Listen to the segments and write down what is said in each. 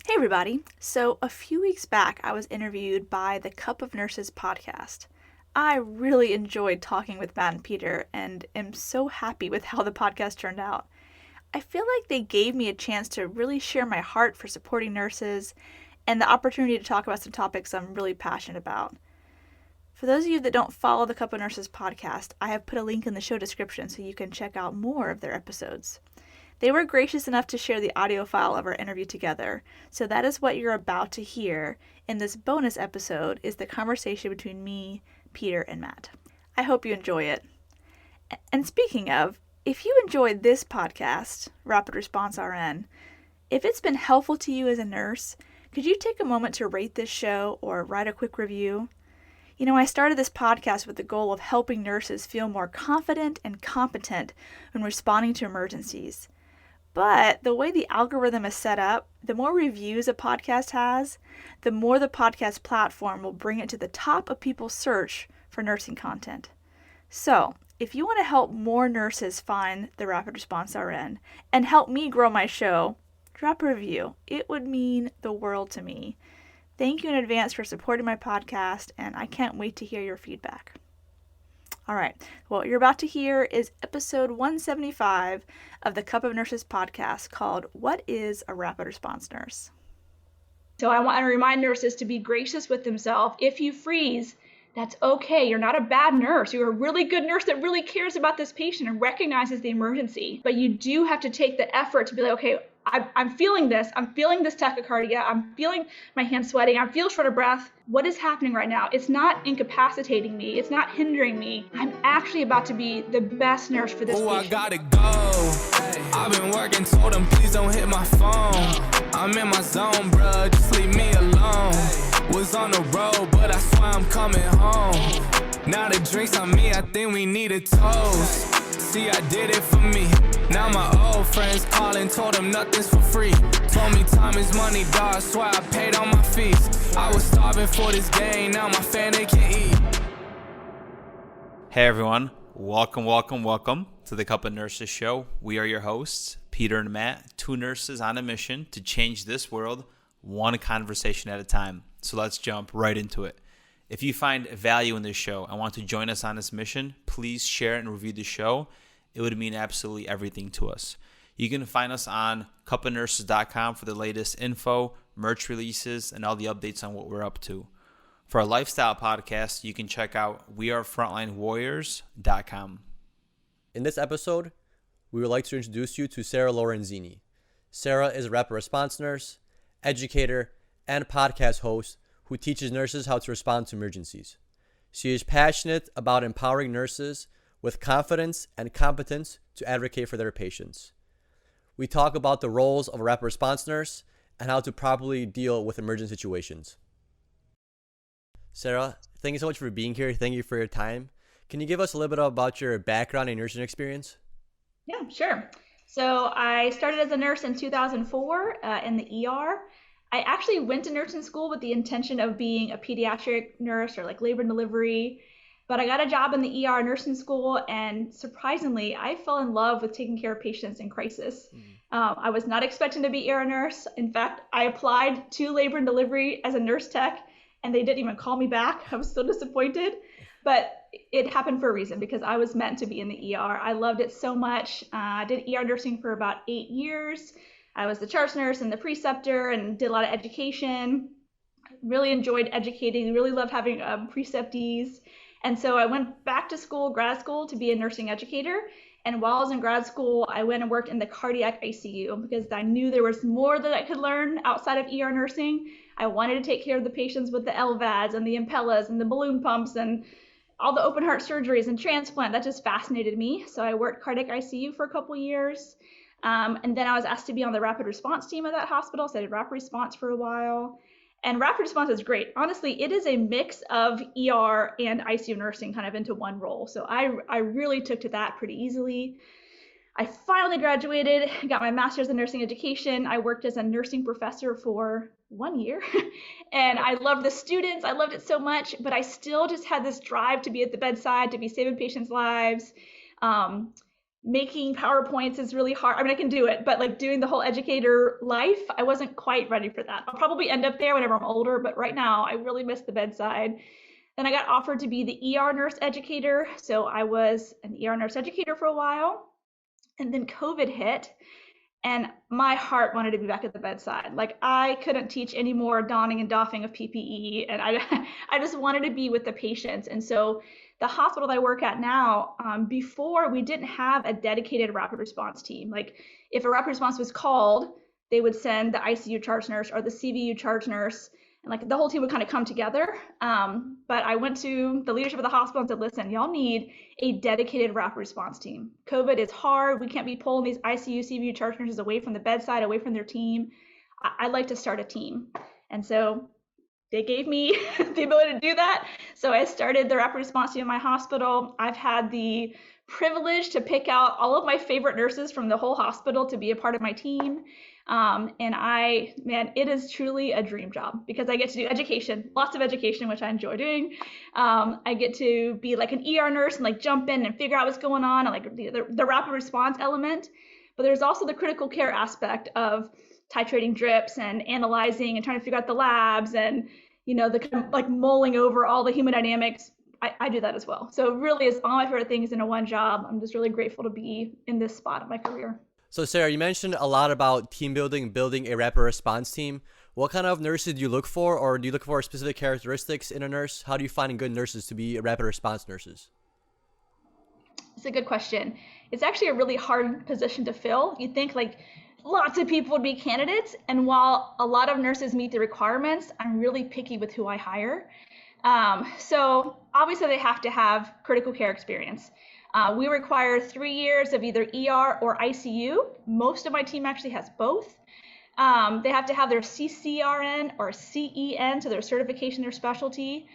Hey everybody. So a few weeks back, I was interviewed by the Cup of Nurses podcast. I really enjoyed talking with Matt and Peter and am so happy with how the podcast turned out. I feel like they gave me a chance to really share my heart for supporting nurses and the opportunity to talk about some topics I'm really passionate about. For those of you that don't follow the Cup of Nurses podcast, I have put a link in the show description so you can check out more of their episodes. They were gracious enough to share the audio file of our interview together, so that is what you're about to hear in this bonus episode is the conversation between me, Peter, and Matt. I hope you enjoy it. And speaking of, if you enjoyed this podcast, Rapid Response RN, if it's been helpful to you as a nurse, could you take a moment to rate this show or write a quick review? You know, I started this podcast with the goal of helping nurses feel more confident and competent when responding to emergencies. But the way the algorithm is set up, the more reviews a podcast has, the more the podcast platform will bring it to the top of people's search for nursing content. So, if you want to help more nurses find the Rapid Response RN and help me grow my show, drop a review. It would mean the world to me. Thank you in advance for supporting my podcast, and I can't wait to hear your feedback. All right, what you're about to hear is episode 175 of the Cup of Nurses podcast called What is a Rapid Response Nurse? So I want to remind nurses to be gracious with themselves. If you freeze, that's okay. You're not a bad nurse. You're a really good nurse that really cares about this patient and recognizes the emergency. But you do have to take the effort to be like, okay, I'm feeling this. I'm feeling this tachycardia. I'm feeling my hands sweating. I feel short of breath. What is happening right now? It's not incapacitating me. It's not hindering me. I'm actually about to be the best nurse for this patient. I gotta go. I've been working, told them please don't hit my phone. I'm in my zone, bruh, just leave me alone. Was on the road, but I swear I'm coming home. Now the drinks on me, I think we need a toast. See, I did it for me. Now my old friends calling, told them nothing's for free. Told me time is money, dog, swear I paid all my fees. I was starving for this game, now my family can eat. Hey everyone, welcome to the Cup of Nurses show. We are your hosts, Peter and Matt, two nurses on a mission to change this world one conversation at a time. So let's jump right into it. If you find value in this show and want to join us on this mission, please share and review the show. It would mean absolutely everything to us. You can find us on cupofnurses.com for the latest info, merch releases, and all the updates on what we're up to. For our lifestyle podcast, you can check out wearefrontlinewarriors.com. In this episode, we would like to introduce you to Sarah Lorenzini. Sarah is a rapid response nurse, educator, and podcast host who teaches nurses how to respond to emergencies. She is passionate about empowering nurses with confidence and competence to advocate for their patients. We talk about the roles of a rapid response nurse and how to properly deal with emergent situations. Sarah, thank you so much for being here. Thank you for your time. Can you give us a little bit about your background and nursing experience? Yeah, sure. So I started as a nurse in 2004 in the ER. I actually went to nursing school with the intention of being a pediatric nurse or like labor and delivery, but I got a job in the ER nursing school, and surprisingly, I fell in love with taking care of patients in crisis. I was not expecting to be ER nurse. In fact, I applied to labor and delivery as a nurse tech, and they didn't even call me back. I was so disappointed, but it happened for a reason because I was meant to be in the ER. I loved it so much. I did ER nursing for about 8 years. I was the charge nurse and the preceptor and did a lot of education. Really enjoyed educating, really loved having preceptees. And so I went back to school, grad school, to be a nursing educator. And while I was in grad school, I went and worked in the cardiac ICU because I knew there was more that I could learn outside of ER nursing. I wanted to take care of the patients with the LVADs and the Impellas and the balloon pumps and all the open heart surgeries and transplant. That just fascinated me. So I worked cardiac ICU for a couple years. And then I was asked to be on the rapid response team at that hospital. So I did rapid response for a while. And rapid response is great. Honestly, it is a mix of ER and ICU nursing kind of into one role. So I really took to that pretty easily. I finally graduated, got my master's in nursing education. I worked as a nursing professor for 1 year and I loved the students. I loved it so much, but I still just had this drive to be at the bedside, to be saving patients' lives. making PowerPoints is really hard. I mean, I can do it, but like doing the whole educator life, I wasn't quite ready for that. I'll probably end up there whenever I'm older, but right now I really miss the bedside. Then I got offered to be the ER nurse educator. So I was an ER nurse educator for a while. And then COVID hit, and my heart wanted to be back at the bedside. Like, I couldn't teach any more donning and doffing of PPE, and I just wanted to be with the patients. And so the hospital that I work at now, before, we didn't have a dedicated rapid response team. Like, if a rapid response was called, they would send the ICU charge nurse or the CVU charge nurse, and like the whole team would kind of come together. But I went to the leadership of the hospital and said, listen, y'all need a dedicated rapid response team. COVID is hard. We can't be pulling these ICU, CVU charge nurses away from the bedside, away from their team. I'd like to start a team. And so they gave me the ability to do that. So I started the rapid response team in my hospital. I've had the privilege to pick out all of my favorite nurses from the whole hospital to be a part of my team. Man, it is truly a dream job because I get to do education, lots of education, which I enjoy doing. I get to be like an ER nurse and like jump in and figure out what's going on, and like the rapid response element. But there's also the critical care aspect of titrating drips and analyzing and trying to figure out the labs and, you know, the kind of like mulling over all the hemodynamics. I do that as well. So it really is all my favorite things in a one job. I'm just really grateful to be in this spot of my career. So Sarah, you mentioned a lot about team building, building a rapid response team. What kind of nurses do you look for, or do you look for specific characteristics in a nurse? How do you find good nurses to be rapid response nurses? It's a good question. It's actually a really hard position to fill. You think like lots of people would be candidates, and while a lot of nurses meet the requirements, I'm really picky with who I hire. So obviously they have to have critical care experience. We require 3 years of either ER or ICU. Most of my team actually has both. They have to have their CCRN or CEN, so their certification, their specialty.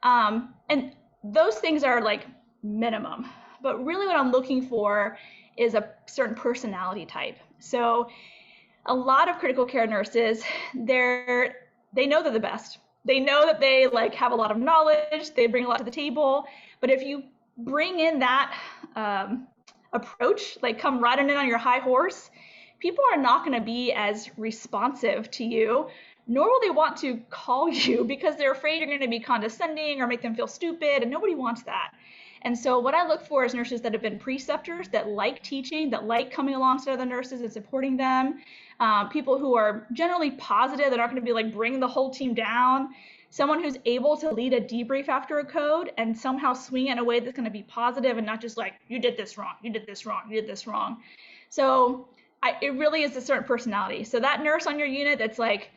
And those things are like minimum. But really what I'm looking for is a certain personality type. So a lot of critical care nurses, they know they're the best. They know that they like have a lot of knowledge, they bring a lot to the table. But if you bring in that approach, like come riding in on your high horse, people are not going to be as responsive to you, nor will they want to call you because they're afraid you're going to be condescending or make them feel stupid, and nobody wants that. And so what I look for is nurses that have been preceptors, that like teaching, that like coming alongside other nurses and supporting them, people who are generally positive, that aren't going to be like bringing the whole team down, someone who's able to lead a debrief after a code and somehow swing it in a way that's going to be positive and not just like, you did this wrong, you did this wrong, you did this wrong. So it really is a certain personality. So that nurse on your unit that's like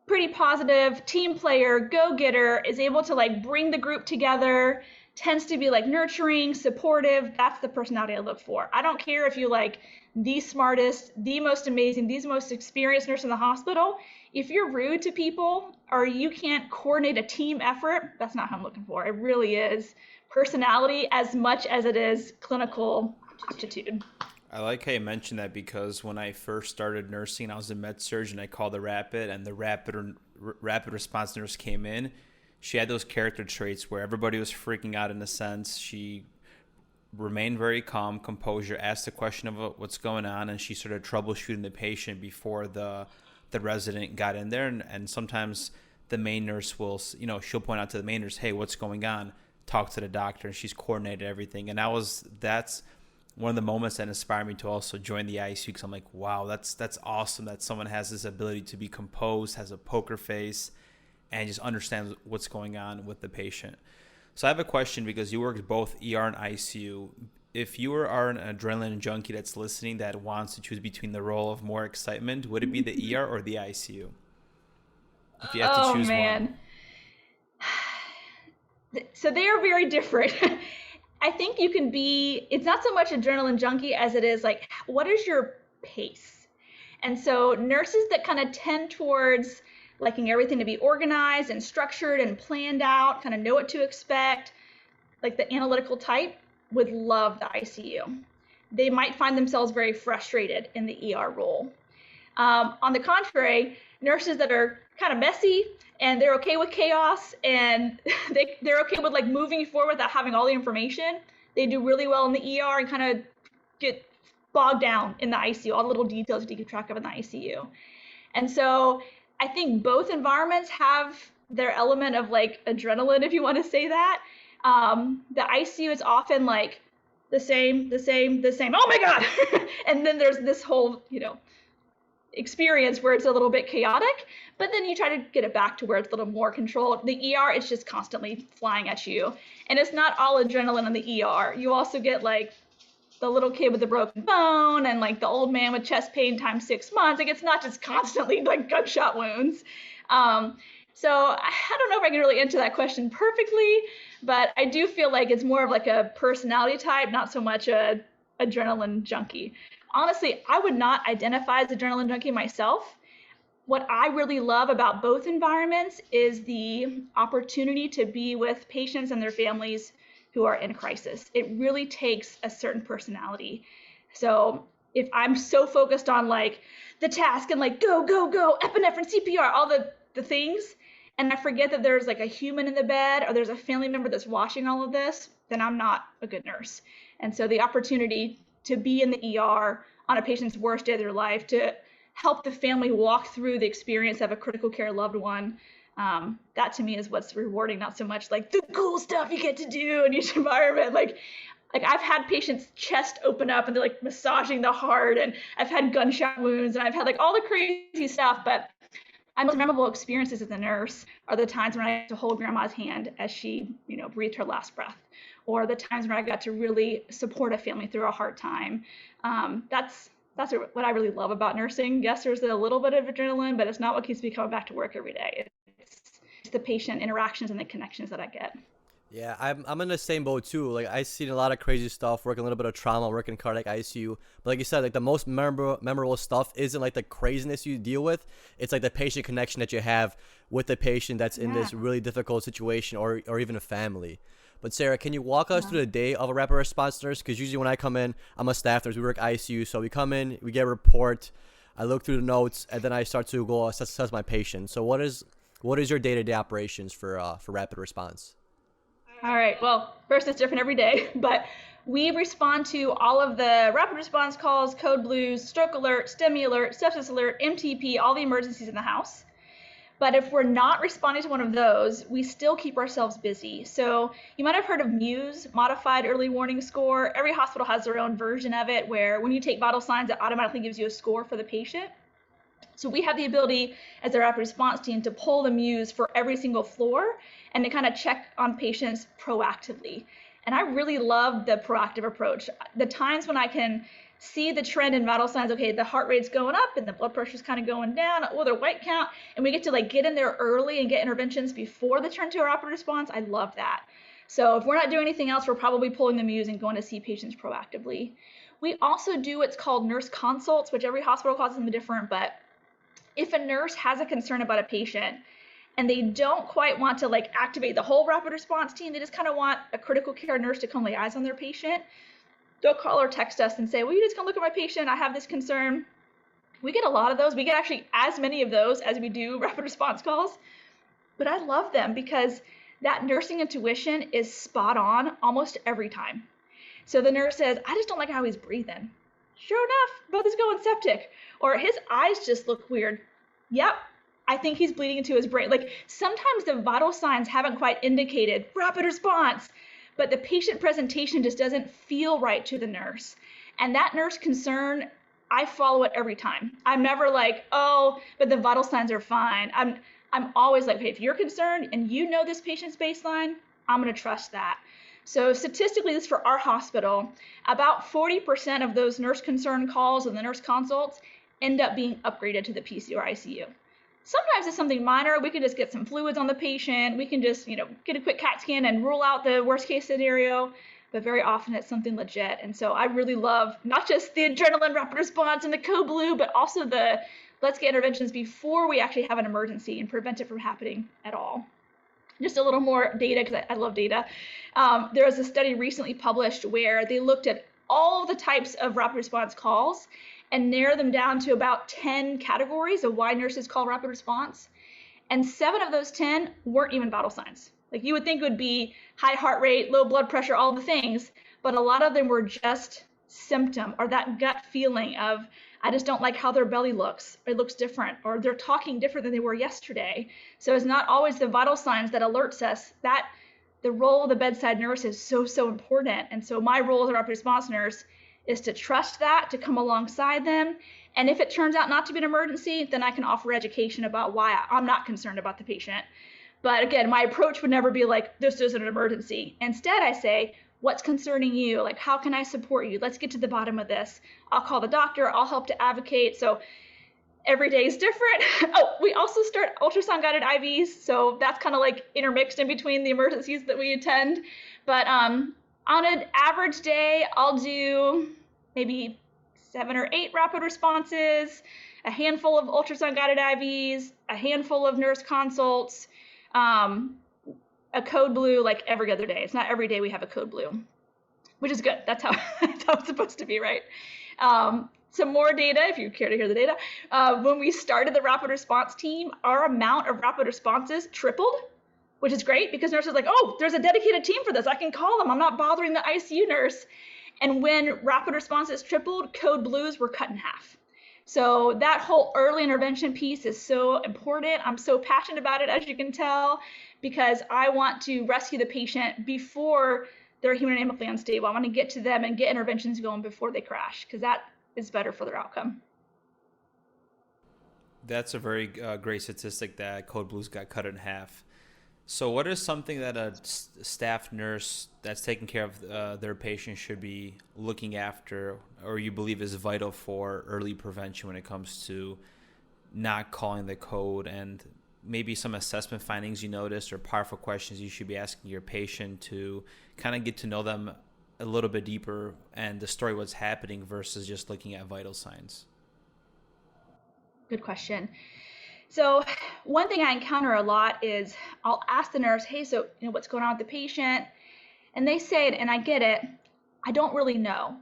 pretty positive, team player, go-getter, is able to like bring the group together, tends to be like nurturing, supportive. That's the personality I look for. I don't care if you like the smartest, the most amazing, the most experienced nurse in the hospital. If you're rude to people or you can't coordinate a team effort, that's not who I'm looking for. It really is personality as much as it is clinical aptitude. I like how you mentioned that because when I first started nursing, I was a med surg and I called the rapid, and the rapid response nurse came in. She had those character traits where everybody was freaking out in a sense. She remained very calm, composure, asked the question of what's going on, and she started troubleshooting the patient before the resident got in there. And sometimes the main nurse will, she'll point out to the main nurse, hey, what's going on? Talk to the doctor. And she's coordinated everything. And that's one of the moments that inspired me to also join the ICU, because I'm like, wow, that's awesome that someone has this ability to be composed, has a poker face, and just understands what's going on with the patient. So I have a question, because you worked both ER and ICU. If you are an adrenaline junkie that's listening that wants to choose between the role of more excitement, would it be the ER or the ICU? If you have to choose one. So they are very different. I think you can be, it's not so much adrenaline junkie as it is like, what is your pace? And so nurses that kind of tend towards liking everything to be organized and structured and planned out, kind of know what to expect, like the analytical type, would love the ICU. They might find themselves very frustrated in the ER role. On the contrary, nurses that are kind of messy and they're okay with chaos and they're okay with like moving forward without having all the information, they do really well in the ER and kind of get bogged down in the ICU, all the little details you keep track of in the ICU. And so I think both environments have their element of like adrenaline, if you want to say that. The ICU is often like the same. Oh my God. And then there's this whole, experience where it's a little bit chaotic, but then you try to get it back to where it's a little more controlled. The ER is just constantly flying at you. And it's not all adrenaline in the ER. You also get like the little kid with the broken bone and like the old man with chest pain times 6 months. Like it's not just constantly like gunshot wounds. So I don't know if I can really answer that question perfectly, but I do feel like it's more of like a personality type, not so much a adrenaline junkie. Honestly, I would not identify as adrenaline junkie myself. What I really love about both environments is the opportunity to be with patients and their families who are in crisis. It really takes a certain personality. So if I'm so focused on like the task and like go, epinephrine, CPR, all the things, and I forget that there's like a human in the bed or there's a family member that's watching all of this, then I'm not a good nurse. And so the opportunity to be in the ER on a patient's worst day of their life, to help the family walk through the experience of a critical care loved one, that to me is what's rewarding, not so much like the cool stuff you get to do in each environment. Like I've had patients' chest open up and they're like massaging the heart, and I've had gunshot wounds, and I've had like all the crazy stuff, but my most memorable experiences as a nurse are the times when I got to hold grandma's hand as she, breathed her last breath, or the times when I got to really support a family through a hard time. That's what I really love about nursing. Yes, there's a little bit of adrenaline, but it's not what keeps me coming back to work every day. It's the patient interactions and the connections that I get. Yeah, I'm in the same boat too. Like I've seen a lot of crazy stuff, working a little bit of trauma, working cardiac ICU. But like you said, like the most memorable stuff isn't like the craziness you deal with. It's like the patient connection that you have with the patient that's in this really difficult situation, or even a family. But Sarah, can you walk us through the day of a rapid response nurse? Because usually when I come in, I'm a staff nurse. We work ICU, so we come in, we get a report, I look through the notes, and then I start to go assess my patient. So what is your day-to-day operations for rapid response? All right. Well, first, it's different every day, but we respond to all of the rapid response calls, code blues, stroke alert, STEMI alert, sepsis alert, MTP, all the emergencies in the house. But if we're not responding to one of those, we still keep ourselves busy. So you might have heard of MUSE, Modified Early Warning Score. Every hospital has their own version of it, where when you take vital signs, it automatically gives you a score for the patient. So we have the ability as a rapid response team to pull the MUSE for every single floor and to kind of check on patients proactively. And I really love the proactive approach. The times when I can see the trend in vital signs, okay, the heart rate's going up and the blood pressure's kind of going down, or their white count, and we get to like get in there early and get interventions before the turn to a rapid response, I love that. So if we're not doing anything else, we're probably pulling the MUSE and going to see patients proactively. We also do what's called nurse consults, which every hospital calls them different, but if a nurse has a concern about a patient and they don't quite want to like activate the whole rapid response team, they just kind of want a critical care nurse to come lay eyes on their patient, they'll call or text us and say, will you just come look at my patient? I have this concern. We get a lot of those. We get actually as many of those as we do rapid response calls. But I love them because that nursing intuition is spot on almost every time. So the nurse says, I just don't like how he's breathing. Sure enough, both is going septic. Or his eyes just look weird. Yep, I think he's bleeding into his brain. Like sometimes the vital signs haven't quite indicated rapid response, but the patient presentation just doesn't feel right to the nurse. And that nurse concern, I follow it every time. I'm never like, oh, but the vital signs are fine. I'm always like, hey, if you're concerned and you know this patient's baseline, I'm gonna trust that. So statistically, this is for our hospital, about 40% of those nurse concern calls and the nurse consults end up being upgraded to the PC or ICU. Sometimes it's something minor. We can just get some fluids on the patient. We can just, get a quick CAT scan and rule out the worst case scenario. But very often it's something legit. And so I really love not just the adrenaline rapid response and the code blue, but also the let's get interventions before we actually have an emergency and prevent it from happening at all. Just a little more data, because I love data. There was a study recently published where they looked at all the types of rapid response calls and narrow them down to about 10 categories of why nurses call rapid response. And 7 of those 10 weren't even vital signs. Like you would think it would be high heart rate, low blood pressure, all the things, but a lot of them were just symptom or that gut feeling of, I just don't like how their belly looks. It looks different, or they're talking different than they were yesterday. So it's not always the vital signs that alerts us. That the role of the bedside nurse is so important. And so my role as a rapid response nurse is to trust that, to come alongside them. And if it turns out not to be an emergency, then I can offer education about why I'm not concerned about the patient. But again, my approach would never be like, this isn't an emergency. Instead, I say, what's concerning you? Like, how can I support you? Let's get to the bottom of this. I'll call the doctor. I'll help to advocate. So every day is different. Oh, we also start ultrasound guided IVs. So that's kind of like intermixed in between the emergencies that we attend. But on an average day, I'll do maybe 7 or 8 rapid responses, a handful of ultrasound guided IVs, a handful of nurse consults, a code blue like every other day. It's not every day we have a code blue, which is good. That's how it's supposed to be, right? Some more data, if you care to hear the data. When we started the rapid response team, our amount of rapid responses tripled, which is great because nurses are like, oh, there's a dedicated team for this. I can call them. I'm not bothering the ICU nurse. And when rapid responses tripled, code blues were cut in half. So that whole early intervention piece is so important. I'm so passionate about it, as you can tell, because I want to rescue the patient before they're hemodynamically unstable. I want to get to them and get interventions going before they crash, because that is better for their outcome. That's a very great statistic that code blues got cut in half. So what is something that a staff nurse that's taking care of their patient should be looking after, or you believe is vital for early prevention when it comes to not calling the code, and maybe some assessment findings you noticed or powerful questions you should be asking your patient to kind of get to know them a little bit deeper and the story what's happening versus just looking at vital signs? Good question. So one thing I encounter a lot is I'll ask the nurse, hey, so what's going on with the patient? And they say, and I get it, I don't really know.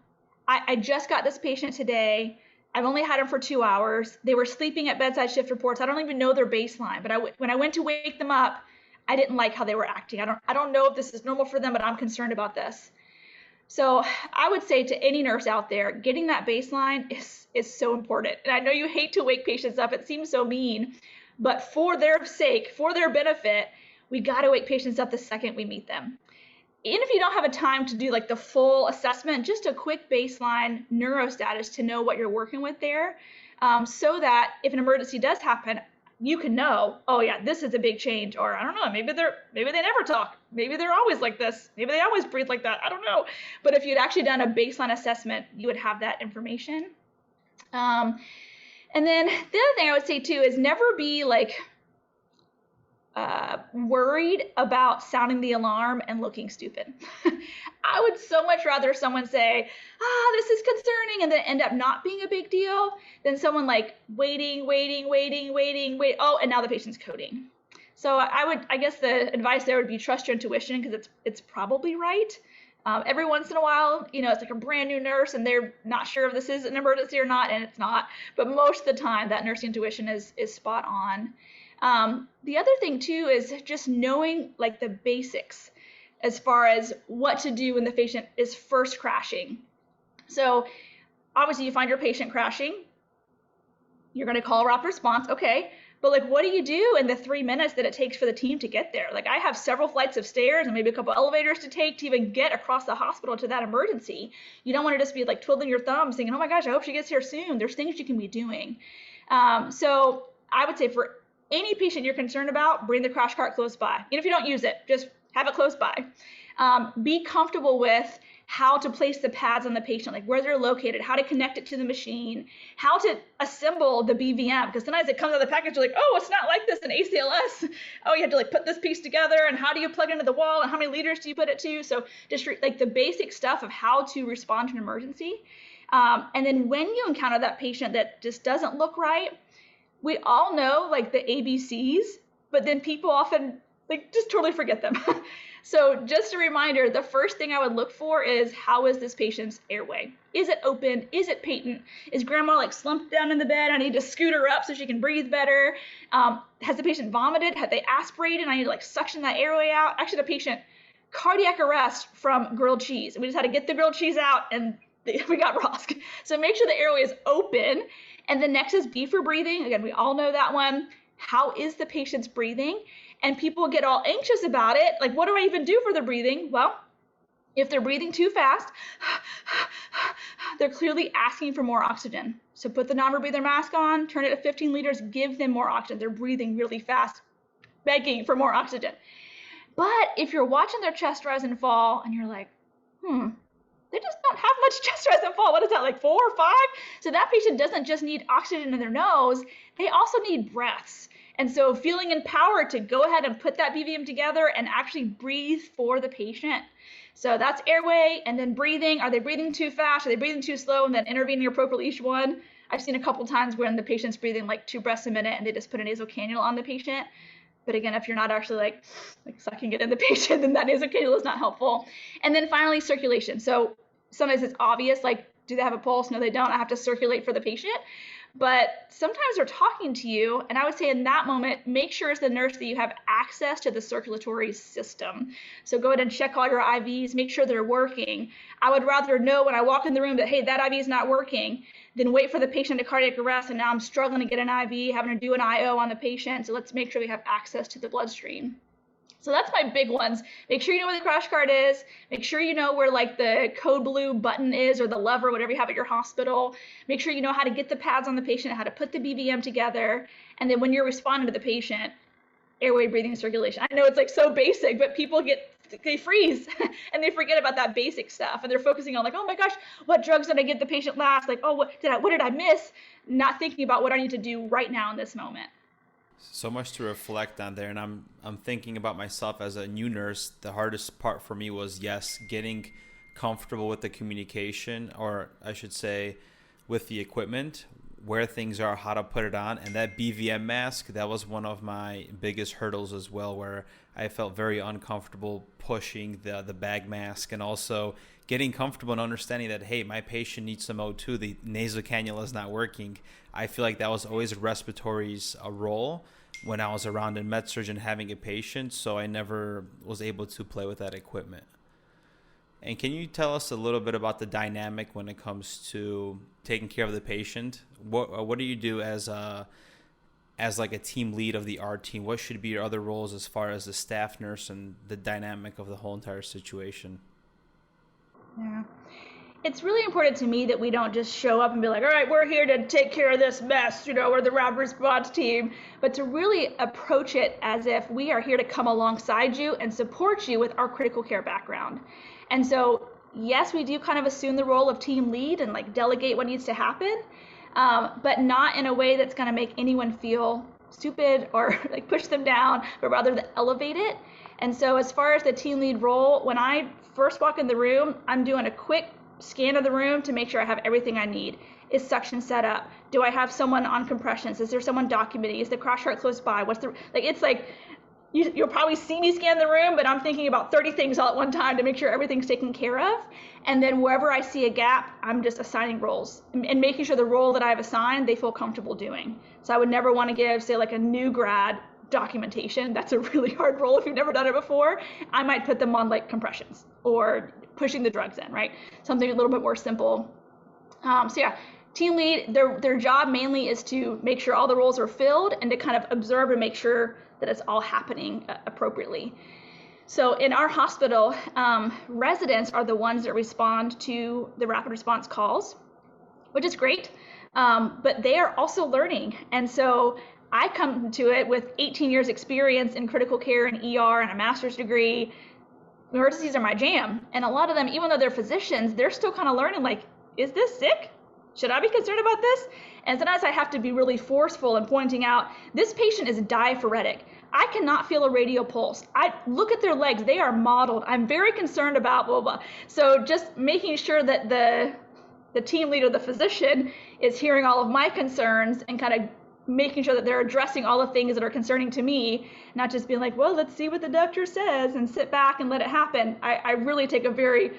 I just got this patient today. I've only had them for 2 hours. They were sleeping at bedside shift reports. I don't even know their baseline, but when I went to wake them up, I didn't like how they were acting. I don't know if this is normal for them, but I'm concerned about this. So I would say to any nurse out there, getting that baseline is so important. And I know you hate to wake patients up. It seems so mean, but for their sake, for their benefit, we got to wake patients up the second we meet them. And if you don't have a time to do like the full assessment, just a quick baseline neurostatus to know what you're working with there, so that if an emergency does happen, you can know, oh yeah, this is a big change, or I don't know, maybe they never talk, maybe they're always like this, maybe they always breathe like that, I don't know. But if you'd actually done a baseline assessment, you would have that information. And then the other thing I would say too is never be like worried about sounding the alarm and looking stupid. I would so much rather someone say, this is concerning, and then end up not being a big deal than someone like waiting. Oh, and now the patient's coding. So I guess the advice there would be trust your intuition, because it's probably right. Every once in a while, it's like a brand new nurse and they're not sure if this is an emergency or not, and it's not. But most of the time, that nursing intuition is spot on. The other thing too is just knowing like the basics as far as what to do when the patient is first crashing. So obviously you find your patient crashing, you're going to call rapid response. Okay. But like, what do you do in the 3 minutes that it takes for the team to get there? Like, I have several flights of stairs and maybe a couple elevators to take to even get across the hospital to that emergency. You don't want to just be like twiddling your thumbs thinking, oh my gosh, I hope she gets here soon. There's things you can be doing. So I would say for any patient you're concerned about, bring the crash cart close by. Even if you don't use it, just have it close by. Be comfortable with how to place the pads on the patient, like where they're located, how to connect it to the machine, how to assemble the BVM, because sometimes it comes out of the package, you're like, oh, it's not like this in ACLS. Oh, you have to like put this piece together, and how do you plug it into the wall, and how many liters do you put it to? So just like the basic stuff of how to respond to an emergency. And then when you encounter that patient that just doesn't look right, we all know like the ABCs, but then people often like just totally forget them. So just a reminder, the first thing I would look for is, how is this patient's airway? Is it open? Is it patent? Is grandma like slumped down in the bed? I need to scoot her up so she can breathe better. Has the patient vomited? Have they aspirated? I need to like suction that airway out. Actually, the patient cardiac arrest from grilled cheese. And we just had to get the grilled cheese out, and we got ROSC. So make sure the airway is open. And the next is B for breathing. Again, we all know that one. How is the patient's breathing? And people get all anxious about it. Like, what do I even do for their breathing? Well, if they're breathing too fast, they're clearly asking for more oxygen. So put the non-rebreather mask on, turn it to 15 liters, give them more oxygen. They're breathing really fast, begging for more oxygen. But if you're watching their chest rise and fall and you're like, they just don't have much chest rise and fall. What is that, like 4 or 5? So that patient doesn't just need oxygen in their nose, they also need breaths. And so feeling empowered to go ahead and put that BVM together and actually breathe for the patient. So that's airway, and then breathing. Are they breathing too fast? Are they breathing too slow? And then intervening appropriately each one. I've seen a couple times when the patient's breathing like 2 breaths a minute and they just put a nasal cannula on the patient. But again, if you're not actually like sucking it in the patient, then that nasal cannula is not helpful. And then finally, circulation. So sometimes it's obvious, like, do they have a pulse? No, they don't. I have to circulate for the patient. But sometimes they're talking to you, and I would say in that moment, make sure as the nurse that you have access to the circulatory system. So go ahead and check all your IVs, make sure they're working. I would rather know when I walk in the room that, hey, that IV is not working, than wait for the patient to cardiac arrest, and now I'm struggling to get an IV, having to do an IO on the patient. So let's make sure we have access to the bloodstream. So that's my big ones. Make sure you know where the crash cart is. Make sure you know where like the code blue button is, or the lever, whatever you have at your hospital. Make sure you know how to get the pads on the patient, how to put the BVM together. And then when you're responding to the patient, airway, breathing, circulation. I know it's like so basic, but people they freeze and they forget about that basic stuff. And they're focusing on like, oh my gosh, what drugs did I get the patient last? Like, oh, what did I miss? Not thinking about what I need to do right now in this moment. So much to reflect on there, and I'm thinking about myself as a new nurse. The hardest part for me was, yes, getting comfortable with the communication, or I should say with the equipment, where things are, how to put it on. And that BVM mask, that was one of my biggest hurdles as well, where I felt very uncomfortable pushing the bag mask, and also getting comfortable and understanding that, hey, my patient needs some O2, the nasal cannula is not working. I feel like that was always respiratory's role when I was around in med-surg and having a patient, so I never was able to play with that equipment. And can you tell us a little bit about the dynamic when it comes to taking care of the patient? What do you do as like a team lead of the R team? What should be your other roles as far as the staff nurse and the dynamic of the whole entire situation? Yeah. It's really important to me that we don't just show up and be like, all right, we're here to take care of this mess, we're the rapid response team, but to really approach it as if we are here to come alongside you and support you with our critical care background. And so, yes, we do kind of assume the role of team lead and like delegate what needs to happen, but not in a way that's going to make anyone feel stupid or like push them down, but rather to elevate it. And so as far as the team lead role, when I first walk in the room, I'm doing a quick scan of the room to make sure I have everything I need. Is suction set up? Do I have someone on compressions? Is there someone documenting? Is the crash cart close by? It's like, you'll probably see me scan the room, but I'm thinking about 30 things all at one time to make sure everything's taken care of. And then wherever I see a gap, I'm just assigning roles and making sure the role that I've assigned, they feel comfortable doing. So I would never want to give, say, like a new grad documentation. That's a really hard role if you've never done it before. I might put them on like compressions or pushing the drugs in, right? Something a little bit more simple. So yeah, team lead, their job mainly is to make sure all the roles are filled and to kind of observe and make sure that it's all happening appropriately. So in our hospital, residents are the ones that respond to the rapid response calls, which is great, but they are also learning. And so I come to it with 18 years experience in critical care and ER and a master's degree. Emergencies are my jam. And a lot of them, even though they're physicians, they're still kind of learning, like, is this sick? Should I be concerned about this? And sometimes I have to be really forceful in pointing out, this patient is diaphoretic. I cannot feel a radial pulse. I look at their legs, they are mottled. I'm very concerned about blah, blah. So just making sure that the team leader, the physician, is hearing all of my concerns and kind of making sure that they're addressing all the things that are concerning to me, not just being like, well, let's see what the doctor says and sit back and let it happen. I really take a very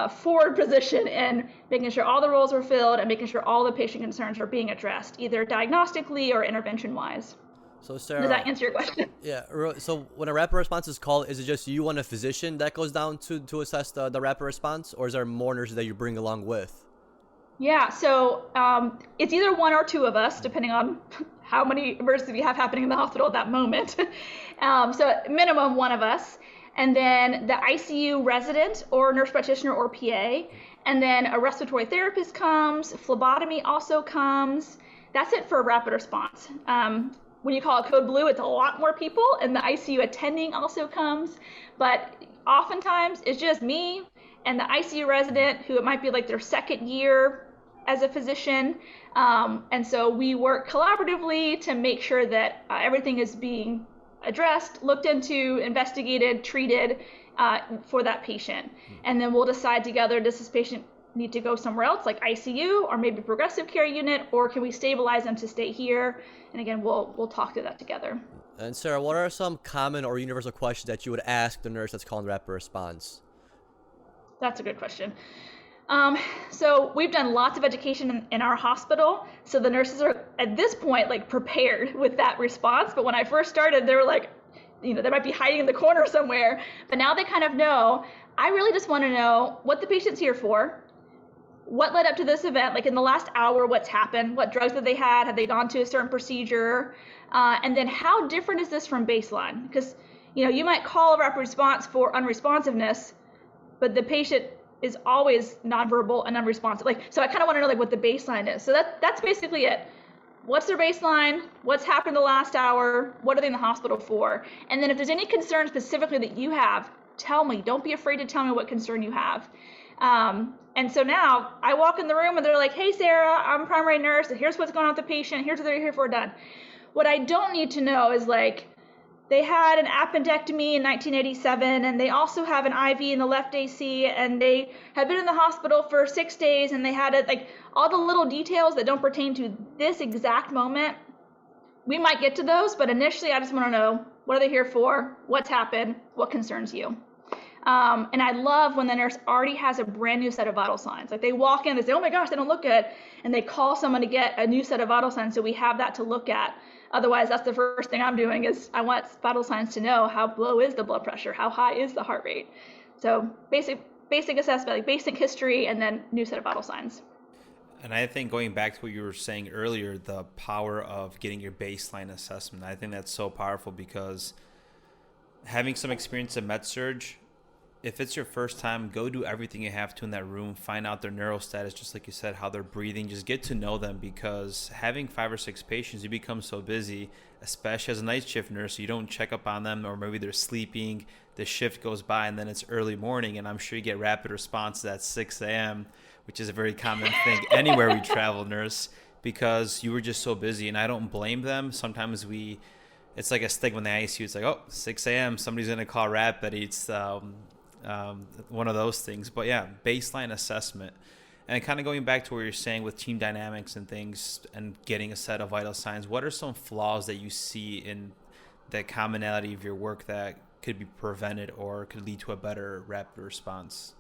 forward position in making sure all the roles are filled and making sure all the patient concerns are being addressed, either diagnostically or intervention-wise. So Sarah, does that answer your question? Yeah. So when a rapid response is called, is it just you and a physician that goes down to assess the rapid response, or is there more nurses that you bring along with? Yeah, so it's either one or two of us, depending on how many emergencies we have happening in the hospital at that moment. So minimum one of us, and then the ICU resident or nurse practitioner or PA, and then a respiratory therapist comes, phlebotomy also comes. That's it for rapid response. When you call it code blue, it's a lot more people, and the ICU attending also comes, but oftentimes it's just me and the ICU resident, who it might be like their second year as a physician. And so we work collaboratively to make sure that everything is being addressed, looked into, investigated, treated for that patient. And then we'll decide together, does this patient need to go somewhere else, like ICU or maybe progressive care unit, or can we stabilize them to stay here? And again, we'll talk through that together. And Sarah, what are some common or universal questions that you would ask the nurse that's calling rapid response? That's a good question. So we've done lots of education in our hospital. So the nurses are at this point like prepared with that response. But when I first started, they were like, they might be hiding in the corner somewhere. But now they kind of know. I really just want to know what the patient's here for, what led up to this event, like in the last hour, what's happened, what drugs have they gone to a certain procedure, and then how different is this from baseline? Because you might call a rapid response for unresponsiveness, but the patient is always nonverbal and unresponsive. So I kind of want to know what the baseline is. So that's basically it. What's their baseline? What's happened the last hour? What are they in the hospital for? And then if there's any concern specifically that you have, tell me. Don't be afraid to tell me what concern you have. And so now I walk in the room and they're like, hey, Sarah, I'm a primary nurse. And here's what's going on with the patient. Here's what they're here for done. What I don't need to know is they had an appendectomy in 1987, and they also have an IV in the left AC, and they have been in the hospital for 6 days, and they had all the little details that don't pertain to this exact moment. We might get to those, but initially I just want to know, what are they here for? What's happened? What concerns you? And I love when the nurse already has a brand new set of vital signs. They walk in, they say, oh my gosh, they don't look good. And they call someone to get a new set of vital signs so we have that to look at. Otherwise, that's the first thing I'm doing is I want vital signs to know how low is the blood pressure, how high is the heart rate. So basic assessment, basic history, and then new set of vital signs. And I think going back to what you were saying earlier, the power of getting your baseline assessment, I think that's so powerful because having some experience in med-surg, if it's your first time, go do everything you have to in that room. Find out their neural status, just like you said, how they're breathing. Just get to know them, because having 5 or 6 patients, you become so busy, especially as a night shift nurse, you don't check up on them, or maybe they're sleeping. The shift goes by and then it's early morning, and I'm sure you get rapid responses at 6 a.m., which is a very common thing anywhere we travel, nurse, because you were just so busy. And I don't blame them. Sometimes it's like a stigma in the ICU. It's like, 6 a.m., somebody's going to call rapid. It's one of those things. But yeah, baseline assessment. And kind of going back to what you're saying with team dynamics and things and getting a set of vital signs, what are some flaws that you see in the commonality of your work that could be prevented or could lead to a better rapid response?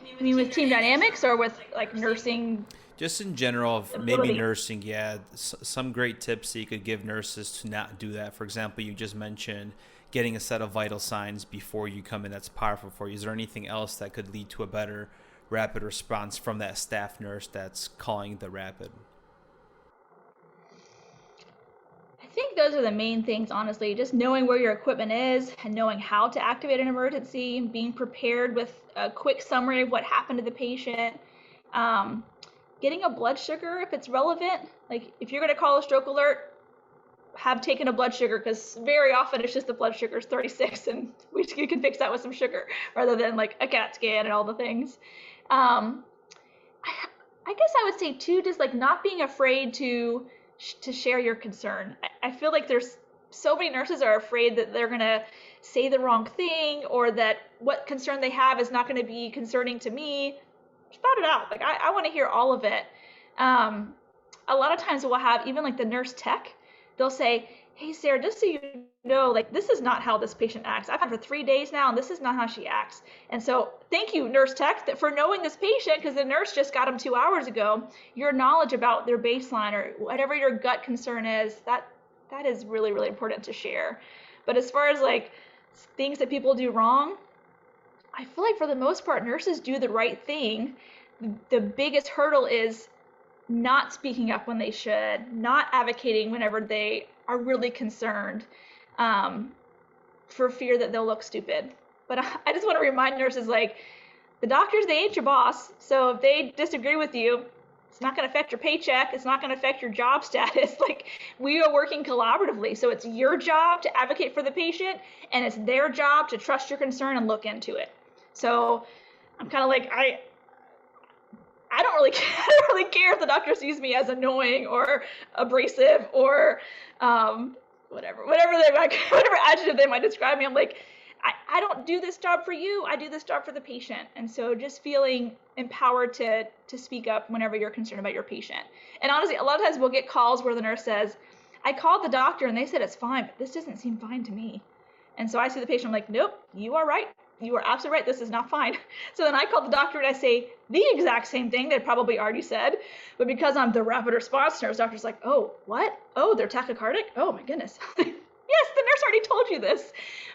You mean with team dynamics or with nursing? Just in general, maybe nursing, yeah. Some great tips that you could give nurses to not do that. For example, you just mentioned getting a set of vital signs before you come in. That's powerful for you. Is there anything else that could lead to a better rapid response from that staff nurse that's calling the rapid? I think those are the main things, honestly. Just knowing where your equipment is and knowing how to activate an emergency, being prepared with a quick summary of what happened to the patient, getting a blood sugar if it's relevant. If you're going to call a stroke alert, have taken a blood sugar, because very often it's just the blood sugar is 36 and you can fix that with some sugar rather than a CAT scan and all the things. I guess I would say too, just not being afraid to share your concern. I feel like there's so many nurses are afraid that they're going to say the wrong thing, or that what concern they have is not going to be concerning to me. Spout it out. I want to hear all of it. A lot of times we'll have even the nurse tech, they'll say, hey, Sarah, just so you know, this is not how this patient acts. I've had her for 3 days now, and this is not how she acts. And so thank you, nurse tech, for knowing this patient, because the nurse just got him 2 hours ago. Your knowledge about their baseline or whatever your gut concern is, that is really, really important to share. But as far as things that people do wrong, I feel for the most part, nurses do the right thing. the biggest hurdle is not speaking up when they should, not advocating whenever they are really concerned, for fear that they'll look stupid. But I just want to remind nurses, like, the doctors, they ain't your boss. So if they disagree with you, it's not going to affect your paycheck. It's not going to affect your job status. Like, we are working collaboratively. So it's your job to advocate for the patient, and it's their job to trust your concern and look into it. So I'm kind of like, I don't really care. I don't really care if the doctor sees me as annoying or abrasive or whatever adjective they might describe me. I'm like, I don't do this job for you. I do this job for the patient. And so just feeling empowered to speak up whenever you're concerned about your patient. And honestly, a lot of times we'll get calls where the nurse says, I called the doctor and they said it's fine, but this doesn't seem fine to me. And so I see the patient, I'm like, nope, you are right. You are absolutely right. This is not fine. So then I call the doctor and I say the exact same thing they probably already said. But because I'm the rapid response nurse, doctor's like, oh, what? Oh, they're tachycardic? Oh, my goodness. Yes, the nurse already told you this.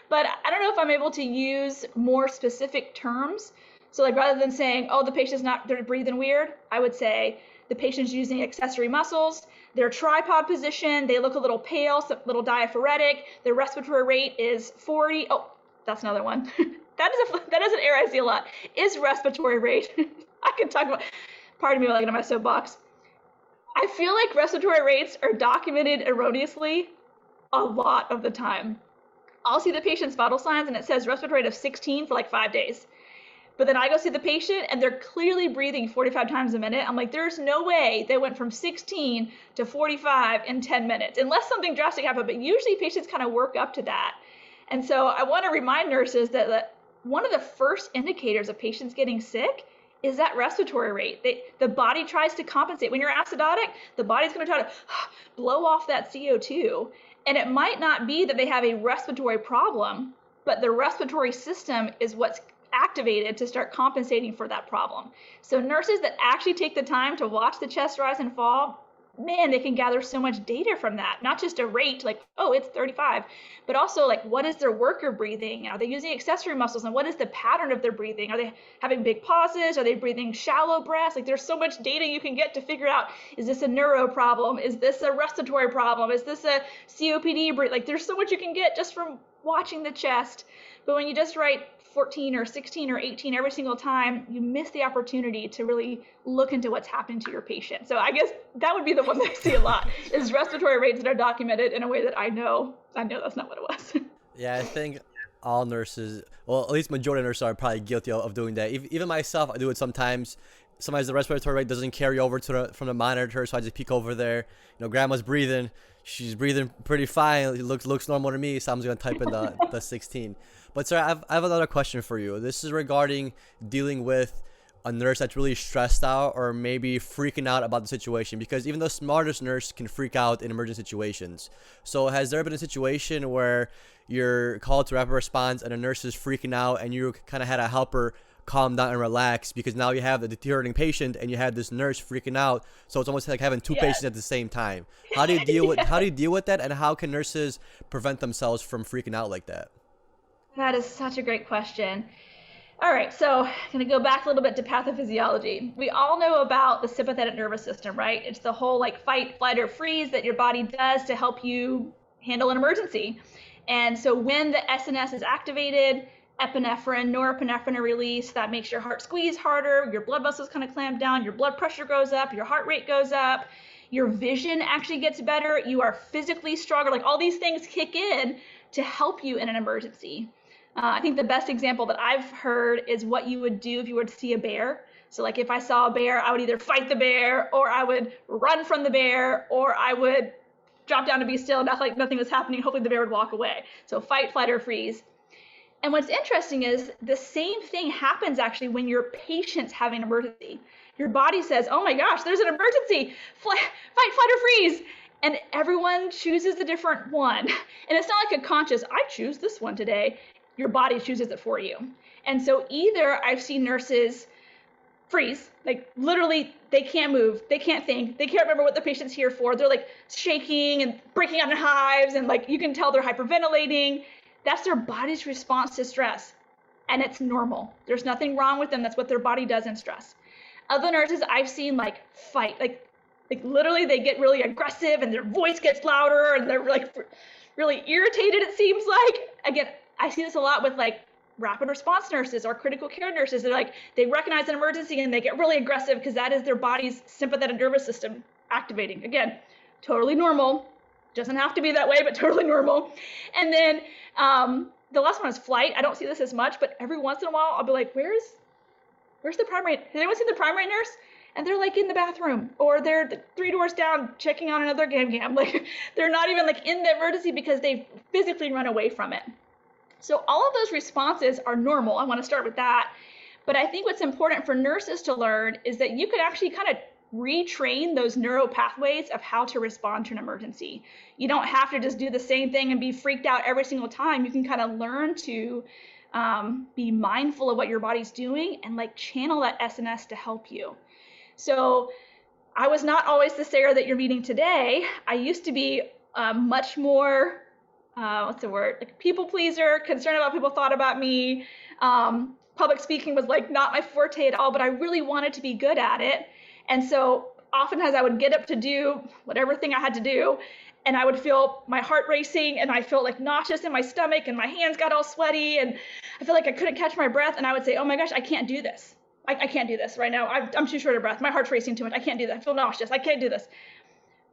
But I don't know if I'm able to use more specific terms. So like rather than saying, oh, the patient's they're breathing weird, I would say the patient's using accessory muscles, their tripod position, they look a little pale, a little diaphoretic, their respiratory rate is 40. Oh, that's another one. That is an error I see a lot. Is respiratory rate. I can talk about, pardon me while I get on my soapbox. I feel like respiratory rates are documented erroneously a lot of the time. I'll see the patient's vital signs and it says respiratory rate of 16 for like 5 days. But then I go see the patient and they're clearly breathing 45 times a minute. I'm like, there's no way they went from 16 to 45 in 10 minutes, unless something drastic happened. But usually patients kind of work up to that. And so I want to remind nurses that one of the first indicators of patients getting sick is that respiratory rate. The body tries to compensate. When you're acidotic, the body's going to try to blow off that CO2. And it might not be that they have a respiratory problem, but the respiratory system is what's activated to start compensating for that problem. So nurses that actually take the time to watch the chest rise and fall, man, they can gather so much data from that. Not just a rate, like, oh, it's 35, but also like, what is their worker breathing? Are they using accessory muscles? And what is the pattern of their breathing? Are they having big pauses? Are they breathing shallow breaths? Like, there's so much data you can get to figure out, is this a neuro problem? Is this a respiratory problem? Is this a COPD breath? Like, there's so much you can get just from watching the chest. But when you just write 14 or 16 or 18 every single time, you miss the opportunity to really look into what's happening to your patient. So I guess that would be the one that I see a lot, is respiratory rates that are documented in a way that I know that's not what it was. Yeah, I think all nurses, well, at least majority of nurses are probably guilty of doing that. Even myself, I do it sometimes. Sometimes the respiratory rate doesn't carry over from the monitor, so I just peek over there. Grandma's breathing. She's breathing pretty fine. It looks normal to me, so I'm just going to type in the 16. But sir, I have another question for you. This is regarding dealing with a nurse that's really stressed out or maybe freaking out about the situation, because even the smartest nurse can freak out in emergent situations. So has there been a situation where you're called to rapid response and a nurse is freaking out and you kind of had to help her calm down and relax, because now you have the deteriorating patient and you had this nurse freaking out, so it's almost like having two patients at the same time? How do you deal with that, and how can nurses prevent themselves from freaking out like that? That is such a great question. All right, so I'm going to go back a little bit to pathophysiology. We all know about the sympathetic nervous system, right? It's the whole like fight, flight, or freeze that your body does to help you handle an emergency. And so when the SNS is activated, epinephrine, norepinephrine are released. That makes your heart squeeze harder, your blood vessels kind of clamp down, your blood pressure goes up, your heart rate goes up, your vision actually gets better, you are physically stronger. Like, all these things kick in to help you in an emergency. I think the best example that I've heard is what you would do if you were to see a bear. So like, if I saw a bear, I would either fight the bear, or I would run from the bear, or I would drop down to be still and act like nothing was happening. Hopefully the bear would walk away. So fight, flight, or freeze. And what's interesting is the same thing happens actually when your patient's having an emergency. Your body says, oh my gosh, there's an emergency, fight, flight, or freeze. And everyone chooses a different one. And it's not like a conscious, I choose this one today. Your body chooses it for you. And so either I've seen nurses freeze, like literally they can't move, they can't think, they can't remember what the patient's here for. They're like shaking and breaking out in hives, and like you can tell they're hyperventilating. That's their body's response to stress. And it's normal. There's nothing wrong with them. That's what their body does in stress. Other nurses I've seen like fight, like literally they get really aggressive and their voice gets louder and they're like really irritated, it seems like. Again, I see this a lot with like rapid response nurses or critical care nurses. They're like, they recognize an emergency and they get really aggressive because that is their body's sympathetic nervous system activating. Again, totally normal. Doesn't have to be that way, but totally normal. And then the last one is flight. I don't see this as much, but every once in a while I'll be like, where's the primary? Has anyone seen the primary nurse? And they're like in the bathroom, or they're 3 doors down checking on another gam. Like they're not even like in the emergency because they've physically run away from it. So all of those responses are normal. I want to start with that. But I think what's important for nurses to learn is that you could actually kind of retrain those neural pathways of how to respond to an emergency. You don't have to just do the same thing and be freaked out every single time. You can kind of learn to be mindful of what your body's doing and like channel that SNS to help you. So I was not always the Sarah that you're meeting today. I used to be much more, like people pleaser, concerned about what people thought about me. Public speaking was like not my forte at all, but I really wanted to be good at it. And so oftentimes I would get up to do whatever thing I had to do, and I would feel my heart racing, and I felt like nauseous in my stomach, and my hands got all sweaty, and I felt like I couldn't catch my breath. And I would say, oh my gosh, I can't do this. I can't do this right now. I'm too short of breath. My heart's racing too much. I can't do that. I feel nauseous. I can't do this.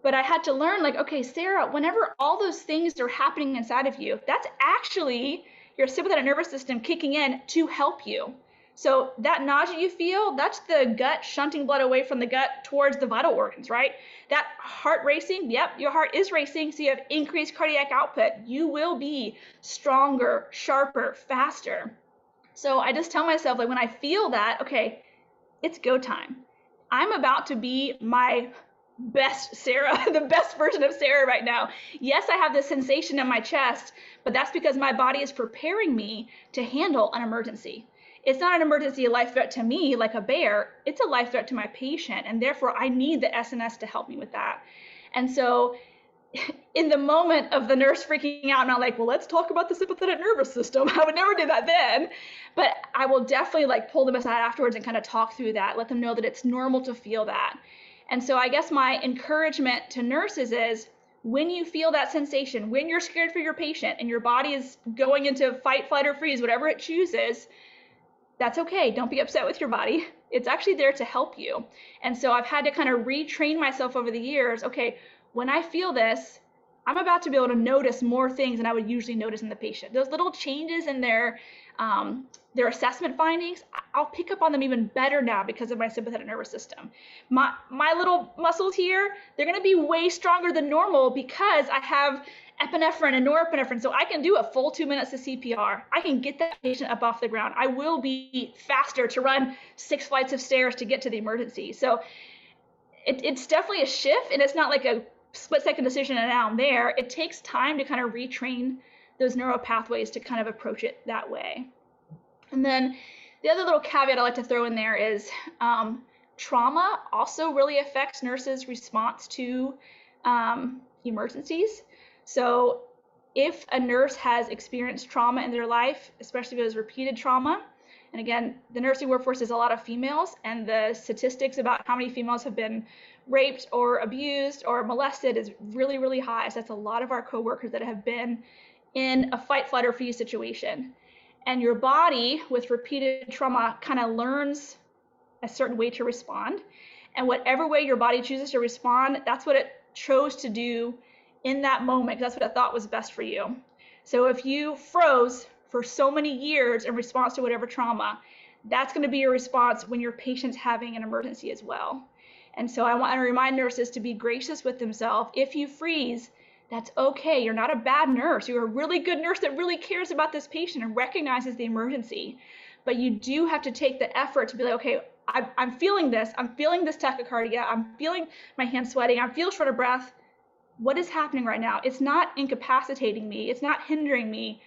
But I had to learn, like, okay, Sarah, whenever all those things are happening inside of you, that's actually your sympathetic nervous system kicking in to help you. So that nausea you feel, that's the gut shunting blood away from the gut towards the vital organs, right? That heart racing, yep, your heart is racing, so you have increased cardiac output. You will be stronger, sharper, faster. So I just tell myself, like, when I feel that, okay, it's go time. I'm about to be my best Sarah, the best version of Sarah right now. Yes, I have this sensation in my chest, but that's because my body is preparing me to handle an emergency. It's not an emergency, a life threat to me like a bear. It's a life threat to my patient, and therefore I need the SNS to help me with that. And so in the moment of the nurse freaking out, not like, well, let's talk about the sympathetic nervous system. I would never do that then, but I will definitely like pull them aside afterwards and kind of talk through that, let them know that it's normal to feel that. And so I guess my encouragement to nurses is, when you feel that sensation, when you're scared for your patient and your body is going into fight, flight, or freeze, whatever it chooses, that's okay. Don't be upset with your body. It's actually there to help you. And so I've had to kind of retrain myself over the years. Okay, when I feel this, I'm about to be able to notice more things than I would usually notice in the patient. Those little changes in their assessment findings, I'll pick up on them even better now because of my sympathetic nervous system. My little muscles here, they're going to be way stronger than normal because I have epinephrine and norepinephrine, so I can do a full 2 minutes of CPR. I can get that patient up off the ground. I will be faster to run 6 flights of stairs to get to the emergency. So it's definitely a shift, and it's not like a split-second decision and now I'm there. It takes time to kind of retrain those neural pathways to kind of approach it that way. And then the other little caveat I like to throw in there is trauma also really affects nurses' response to emergencies. So if a nurse has experienced trauma in their life, especially if it was repeated trauma, and again, the nursing workforce is a lot of females, and the statistics about how many females have been raped or abused or molested is really, really high. So that's a lot of our coworkers that have been in a fight, flight, or freeze situation. And your body with repeated trauma kind of learns a certain way to respond. And whatever way your body chooses to respond, that's what it chose to do in that moment, because that's what it thought was best for you. So if you froze for so many years in response to whatever trauma, that's going to be your response when your patient's having an emergency as well. And so I want to remind nurses to be gracious with themselves. If you freeze, that's okay. You're not a bad nurse. You're a really good nurse that really cares about this patient and recognizes the emergency. But you do have to take the effort to be like, okay, I'm feeling this. I'm feeling this tachycardia. I'm feeling my hands sweating. I feel short of breath. What is happening right now? It's not incapacitating me. It's not hindering me.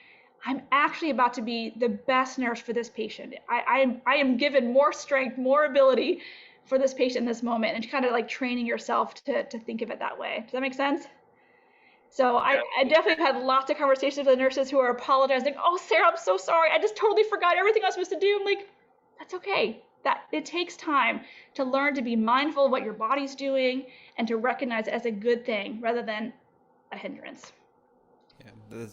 I'm actually about to be the best nurse for this patient. I am given more strength, more ability for this patient in this moment, and kind of like training yourself to think of it that way. Does that make sense? So I definitely have had lots of conversations with nurses who are apologizing. Oh, Sarah, I'm so sorry. I just totally forgot everything I was supposed to do. I'm like, that's okay. that it takes time to learn to be mindful of what your body's doing and to recognize it as a good thing rather than a hindrance. Yeah,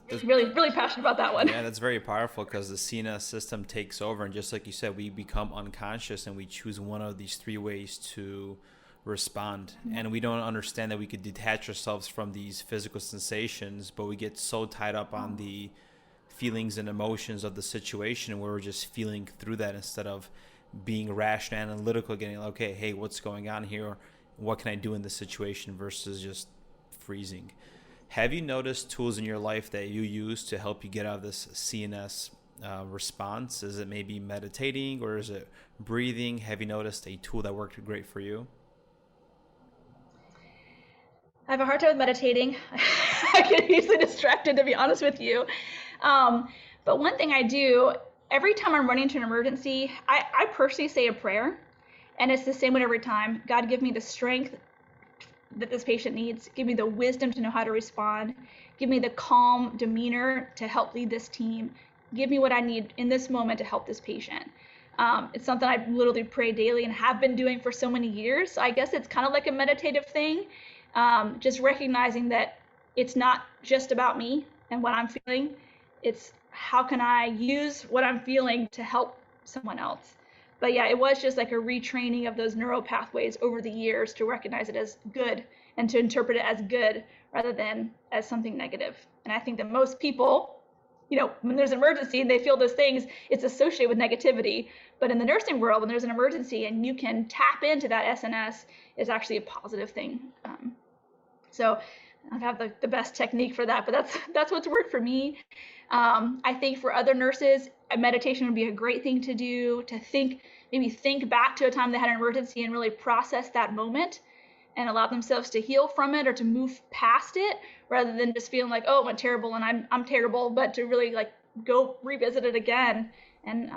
that's Really, really passionate about that one. Yeah, that's very powerful because the CNS system takes over, and just like you said, we become unconscious and we choose one of these three ways to respond. And we don't understand that we could detach ourselves from these physical sensations, but we get so tied up on the feelings and emotions of the situation where we're just feeling through that instead of being rational, analytical, getting like, okay, hey, what's going on here? What can I do in this situation versus just freezing? Have you noticed tools in your life that you use to help you get out of this CNS response? Is it maybe meditating or is it breathing? Have you noticed a tool that worked great for you? I have a hard time with meditating. I get easily distracted, to be honest with you. But one thing I do, every time I'm running into an emergency, I personally say a prayer. And it's the same one every time. God, give me the strength that this patient needs. Give me the wisdom to know how to respond. Give me the calm demeanor to help lead this team. Give me what I need in this moment to help this patient. It's something I literally pray daily and have been doing for so many years. So I guess it's kind of like a meditative thing. Just recognizing that it's not just about me and what I'm feeling. It's how can I use what I'm feeling to help someone else. But yeah, it was just like a retraining of those neural pathways over the years to recognize it as good and to interpret it as good rather than as something negative. And I think that most people, when there's an emergency and they feel those things, it's associated with negativity. But in the nursing world, when there's an emergency and you can tap into that SNS, it's actually a positive thing. So I don't have the best technique for that, but that's what's worked for me. I think for other nurses, a meditation would be a great thing to do, to maybe think back to a time they had an emergency and really process that moment and allow themselves to heal from it or to move past it rather than just feeling like, oh, it went terrible and I'm terrible, but to really like go revisit it again and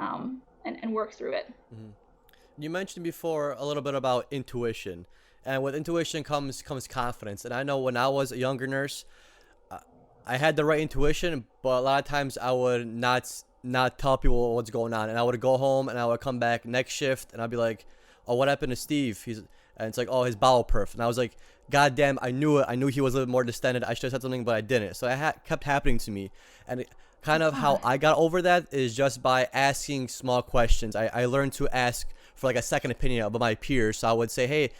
work through it. Mm-hmm. You mentioned before a little bit about intuition. And with intuition comes confidence. And I know when I was a younger nurse, I had the right intuition, but a lot of times I would not tell people what's going on. And I would go home and I would come back next shift and I'd be like, oh, what happened to Steve? And it's like, oh, his bowel perf. And I was like, God damn, I knew it. I knew he was a little more distended. I should have said something, but I didn't. So it kept happening to me. And kind of how I got over that is just by asking small questions. I learned to ask for like a second opinion about my peers. So I would say, hey,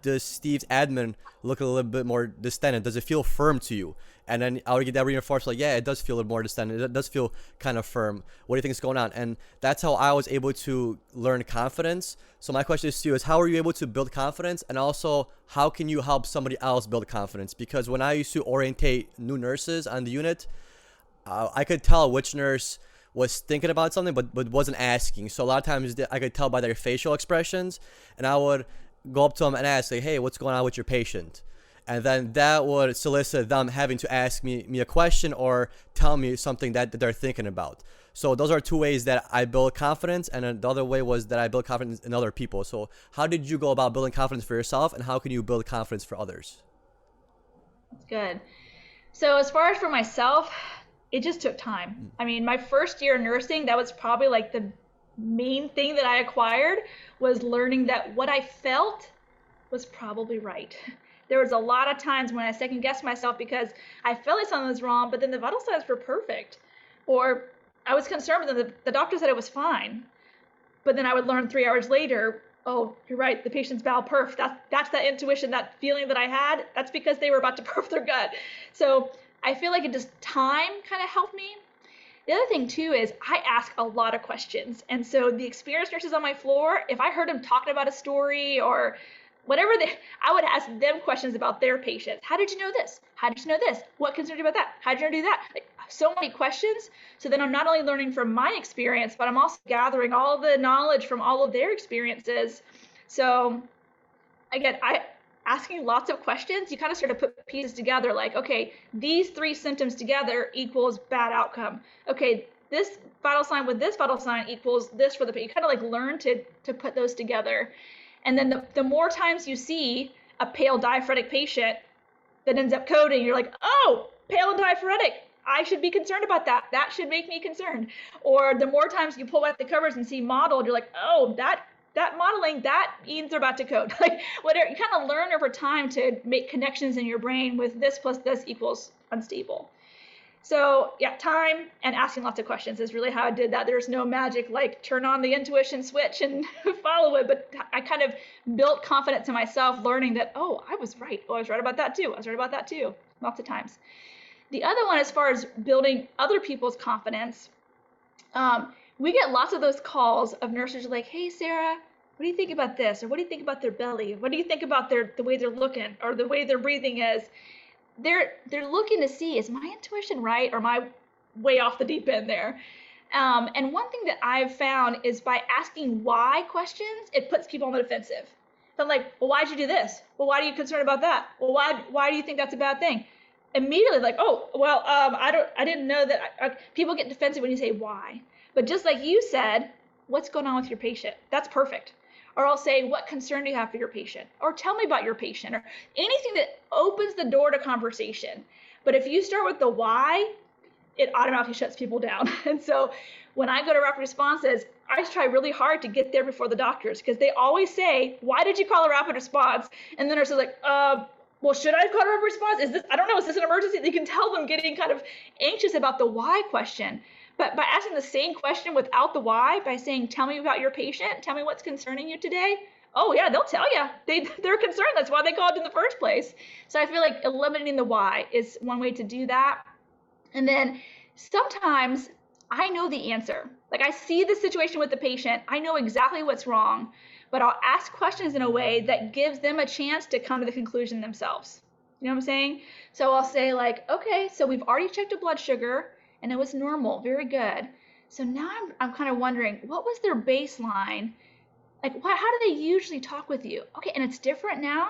does Steve's admin look a little bit more distended? Does it feel firm to you? And then I would get that reinforced, like, yeah, it does feel a little more distended. It does feel kind of firm. What do you think is going on? And that's how I was able to learn confidence. So my question to you is, how are you able to build confidence? And also, how can you help somebody else build confidence? Because when I used to orientate new nurses on the unit, I could tell which nurse was thinking about something but wasn't asking. So a lot of times I could tell by their facial expressions, and I would go up to them and ask, like, hey, what's going on with your patient? And then that would solicit them having to ask me a question or tell me something that they're thinking about. So those are two ways that I build confidence, and the other way was that I build confidence in other people. So how did you go about building confidence for yourself, and how can you build confidence for others? That's good. So as far as for myself, it just took time. I mean, my first year of nursing, that was probably like the main thing that I acquired, was learning that what I felt was probably right. There was a lot of times when I second guessed myself because I felt like something was wrong, but then the vital signs were perfect. Or I was concerned, but the doctor said it was fine. But then I would learn 3 hours later, oh, you're right, the patient's bowel perf. That's that intuition, that feeling that I had. That's because they were about to perf their gut. So I feel like it just time kind of helped me. The other thing too is I ask a lot of questions. And so the experienced nurses on my floor, if I heard them talking about a story or whatever, I would ask them questions about their patients. How did you know this? How did you know this? What concerned you about that? How did you do that? Like, so many questions. So then I'm not only learning from my experience, but I'm also gathering all the knowledge from all of their experiences. So again, asking lots of questions, you kind of start to put pieces together like, okay, these 3 symptoms together equals bad outcome. Okay, this vital sign with this vital sign equals this for the patient. You kind of like learn to put those together. And then the more times you see a pale diaphoretic patient that ends up coding, you're like, oh, pale and diaphoretic, I should be concerned about that. That should make me concerned. Or the more times you pull back the covers and see mottled, you're like, oh, that that modeling, that means they're about to code. Like whatever, you kind of learn over time to make connections in your brain with this plus this equals unstable. So yeah, time and asking lots of questions is really how I did that. There's no magic like turn on the intuition switch and follow it, but I kind of built confidence in myself, learning that, oh, I was right. Oh, I was right about that too. I was right about that too, lots of times. The other one, as far as building other people's confidence, we get lots of those calls of nurses like, hey, Sarah, what do you think about this? Or what do you think about their belly? What do you think about the way they're looking or the way their breathing is? They're looking to see, is my intuition right or am I way off the deep end there? And one thing that I've found is by asking why questions, it puts people on the defensive. So I'm like, well, why'd you do this? Well, why are you concerned about that? Well, why do you think that's a bad thing? Immediately like, oh, well, I didn't know that. People get defensive when you say why. But just like you said, what's going on with your patient? That's perfect. Or I'll say, what concern do you have for your patient? Or tell me about your patient, or anything that opens the door to conversation. But if you start with the why, it automatically shuts people down. And so when I go to rapid responses, I try really hard to get there before the doctors, because they always say, why did you call a rapid response? And the nurse is like, well, should I call a rapid response? I don't know, is this an emergency? You can tell them getting kind of anxious about the why question. But by asking the same question without the why, by saying, tell me about your patient, tell me what's concerning you today. Oh yeah, they'll tell you. They're concerned. That's why they called in the first place. So I feel like eliminating the why is one way to do that. And then sometimes I know the answer. Like I see the situation with the patient. I know exactly what's wrong, but I'll ask questions in a way that gives them a chance to come to the conclusion themselves. You know what I'm saying? So I'll say like, okay, so we've already checked a blood sugar and it was normal, very good. So now I'm kind of wondering, what was their baseline? Like, how do they usually talk with you? Okay, and it's different now.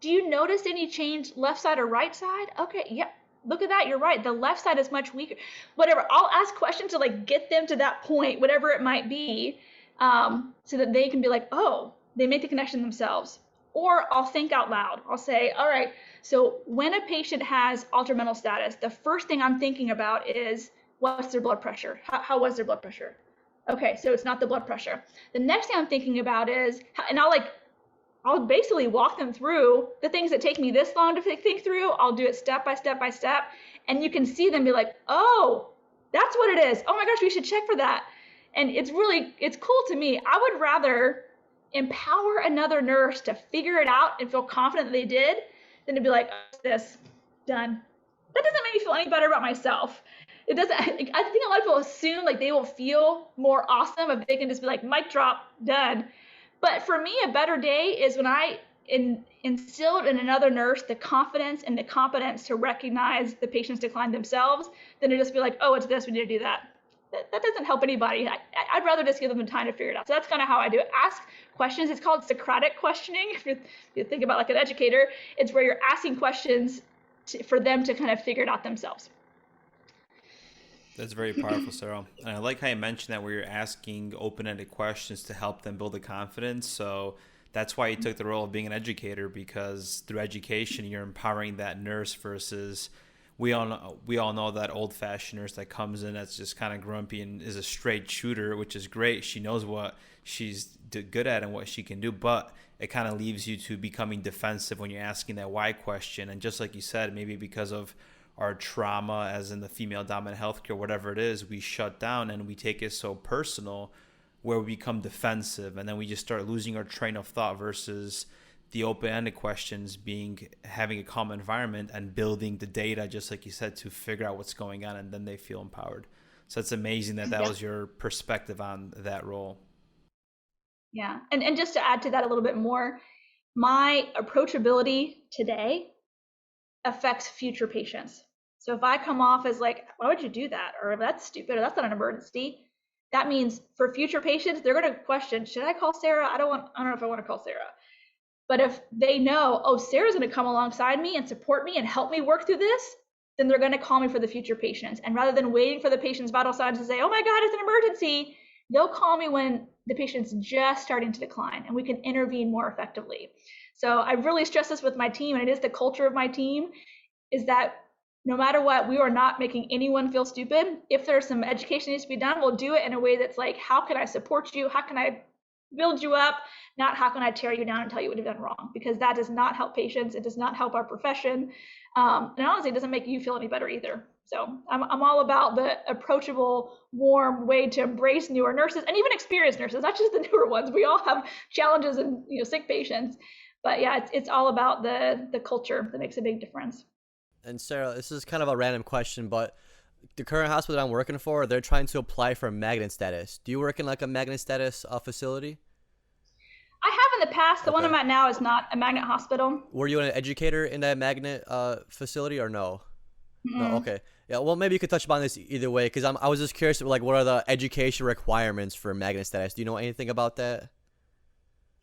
Do you notice any change left side or right side? Okay, yep, look at that, you're right. The left side is much weaker. Whatever, I'll ask questions to like get them to that point, whatever it might be, so that they can be like, oh, they make the connection themselves. Or I'll think out loud. I'll say, all right, so when a patient has altered mental status, the first thing I'm thinking about is, what's their blood pressure? How was their blood pressure? Okay, so it's not the blood pressure. The next thing I'm thinking about is, and I'll basically walk them through the things that take me this long to think through. I'll do it step by step by step. And you can see them be like, oh, that's what it is. Oh my gosh, we should check for that. And it's cool to me. I would rather empower another nurse to figure it out and feel confident that they did than to be like, oh, this, done. That doesn't make me feel any better about myself. It doesn't. I think a lot of people assume like they will feel more awesome if they can just be like, mic drop, done. But for me, a better day is when I instilled in another nurse the confidence and the competence to recognize the patient's decline themselves than to just be like, oh, it's this, we need to do that. That doesn't help anybody. I'd rather just give them the time to figure it out. So that's kind of how I do it. Ask questions. It's called Socratic questioning. If you think about like an educator, it's where you're asking questions for them to kind of figure it out themselves. That's very powerful, Sarah. And I like how you mentioned that where you're asking open-ended questions to help them build the confidence. So that's why you took the role of being an educator, because through education, you're empowering that nurse versus we all know that old-fashioned nurse that comes in that's just kind of grumpy and is a straight shooter, which is great. She knows what she's good at and what she can do, but it kind of leaves you to becoming defensive when you're asking that why question. And just like you said, maybe because of our trauma as in the female dominant healthcare, whatever it is, we shut down and we take it so personal where we become defensive, and then we just start losing our train of thought versus the open-ended questions having a calm environment and building the data, just like you said, to figure out what's going on, and then they feel empowered. So it's amazing that was your perspective on that role. Yeah, and just to add to that a little bit more, my approachability today affects future patients. So if I come off as like, why would you do that? Or that's stupid, or that's not an emergency. That means for future patients, they're going to question, should I call Sarah? I don't know if I want to call Sarah. But if they know, oh, Sarah's going to come alongside me and support me and help me work through this, then they're going to call me for the future patients. And rather than waiting for the patient's vital signs to say, oh my God, it's an emergency, they'll call me when the patient's just starting to decline and we can intervene more effectively. So I really stress this with my team, and it is the culture of my team, is that no matter what, we are not making anyone feel stupid. If there's some education needs to be done, we'll do it in a way that's like, how can I support you? How can I build you up, not how can I tear you down and tell you what you've done wrong, because that does not help patients. It does not help our profession. And honestly, it doesn't make you feel any better either. So I'm all about the approachable, warm way to embrace newer nurses and even experienced nurses, not just the newer ones. We all have challenges and sick patients. But yeah, it's all about the culture that makes a big difference. And Sarah, this is kind of a random question, but the current hospital that I'm working for, they're trying to apply for magnet status. Do you work in like a magnet status facility? I have in the past. The one Okay. I'm at now is not a magnet hospital. Were you an educator in that magnet facility or no? No, okay. Yeah, well, maybe you could touch upon this either way, because I was just curious, like, what are the education requirements for magnet status? Do you know anything about that?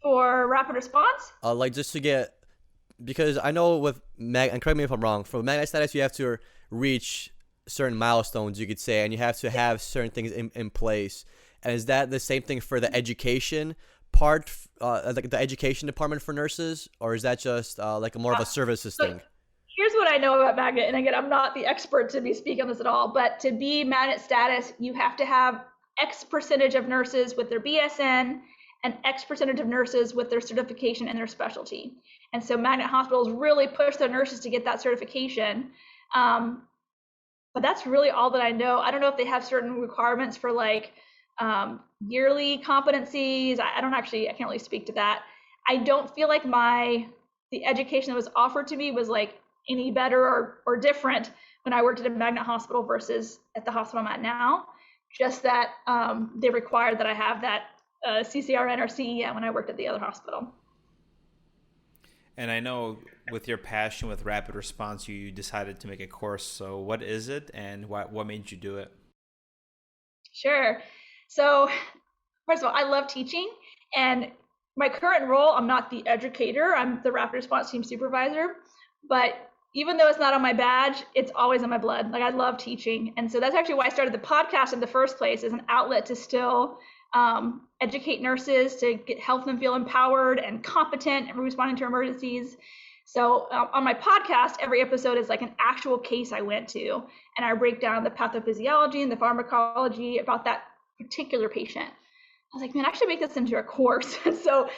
For rapid response? Like, just to get, because I know with and correct me if I'm wrong, for magnet status, you have to reach certain milestones, you could say, and you have to have certain things in place. And is that the same thing for the education part, like the education department for nurses, or is that just like a more of a services thing? Here's what I know about magnet, and again, I'm not the expert to be speaking on this at all, but to be magnet status, you have to have X percentage of nurses with their BSN and X percentage of nurses with their certification and their specialty. And so magnet hospitals really push their nurses to get that certification. But that's really all that I know. I don't know if they have certain requirements for like yearly competencies. I can't really speak to that. I don't feel like the education that was offered to me was like any better or different when I worked at a magnet hospital versus at the hospital I'm at now. Just that they required that I have that CCRN or CEN when I worked at the other hospital. And I know with your passion with rapid response, you decided to make a course. So what is it, and what made you do it? Sure. So first of all, I love teaching, and my current role, I'm not the educator, I'm the rapid response team supervisor. But even though it's not on my badge, it's always in my blood. Like, I love teaching. And so that's actually why I started the podcast in the first place, as an outlet to still educate nurses, to help them feel empowered and competent in responding to emergencies. So on my podcast, every episode is like an actual case I went to, and I break down the pathophysiology and the pharmacology about that particular patient. I was like, man, I should make this into a course. And so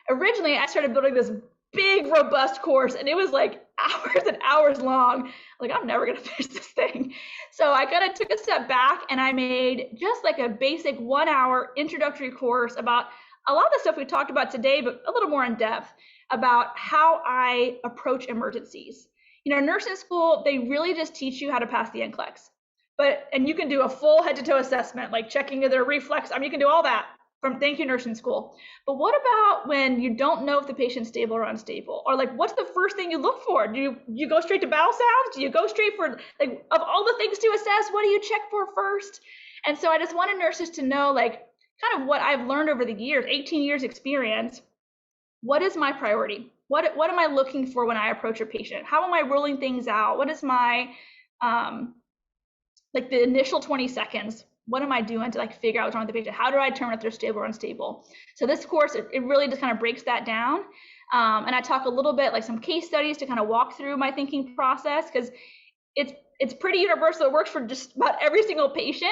originally I started building this big, robust course, and it was like hours and hours long. Like, I'm never going to finish this thing. So I kind of took a step back, and I made just like a basic 1 hour introductory course about a lot of the stuff we talked about today, but a little more in depth about how I approach emergencies. Nursing school, they really just teach you how to pass the NCLEX. And you can do a full head to toe assessment, like checking their reflex. You can do all that from Thank You Nursing School. But what about when you don't know if the patient's stable or unstable? Or like, what's the first thing you look for? Do you go straight to bowel sounds? Do you go straight for, like, of all the things to assess, what do you check for first? And so I just wanted nurses to know, like, kind of what I've learned over the years, 18 years experience. What is my priority? What am I looking for when I approach a patient? How am I ruling things out? What is my, like, the initial 20 seconds? What am I doing to like figure out what's wrong with the patient? How do I determine if they're stable or unstable? So this course, it really just kind of breaks that down. And I talk a little bit, like some case studies to kind of walk through my thinking process, because it's pretty universal. It works for just about every single patient.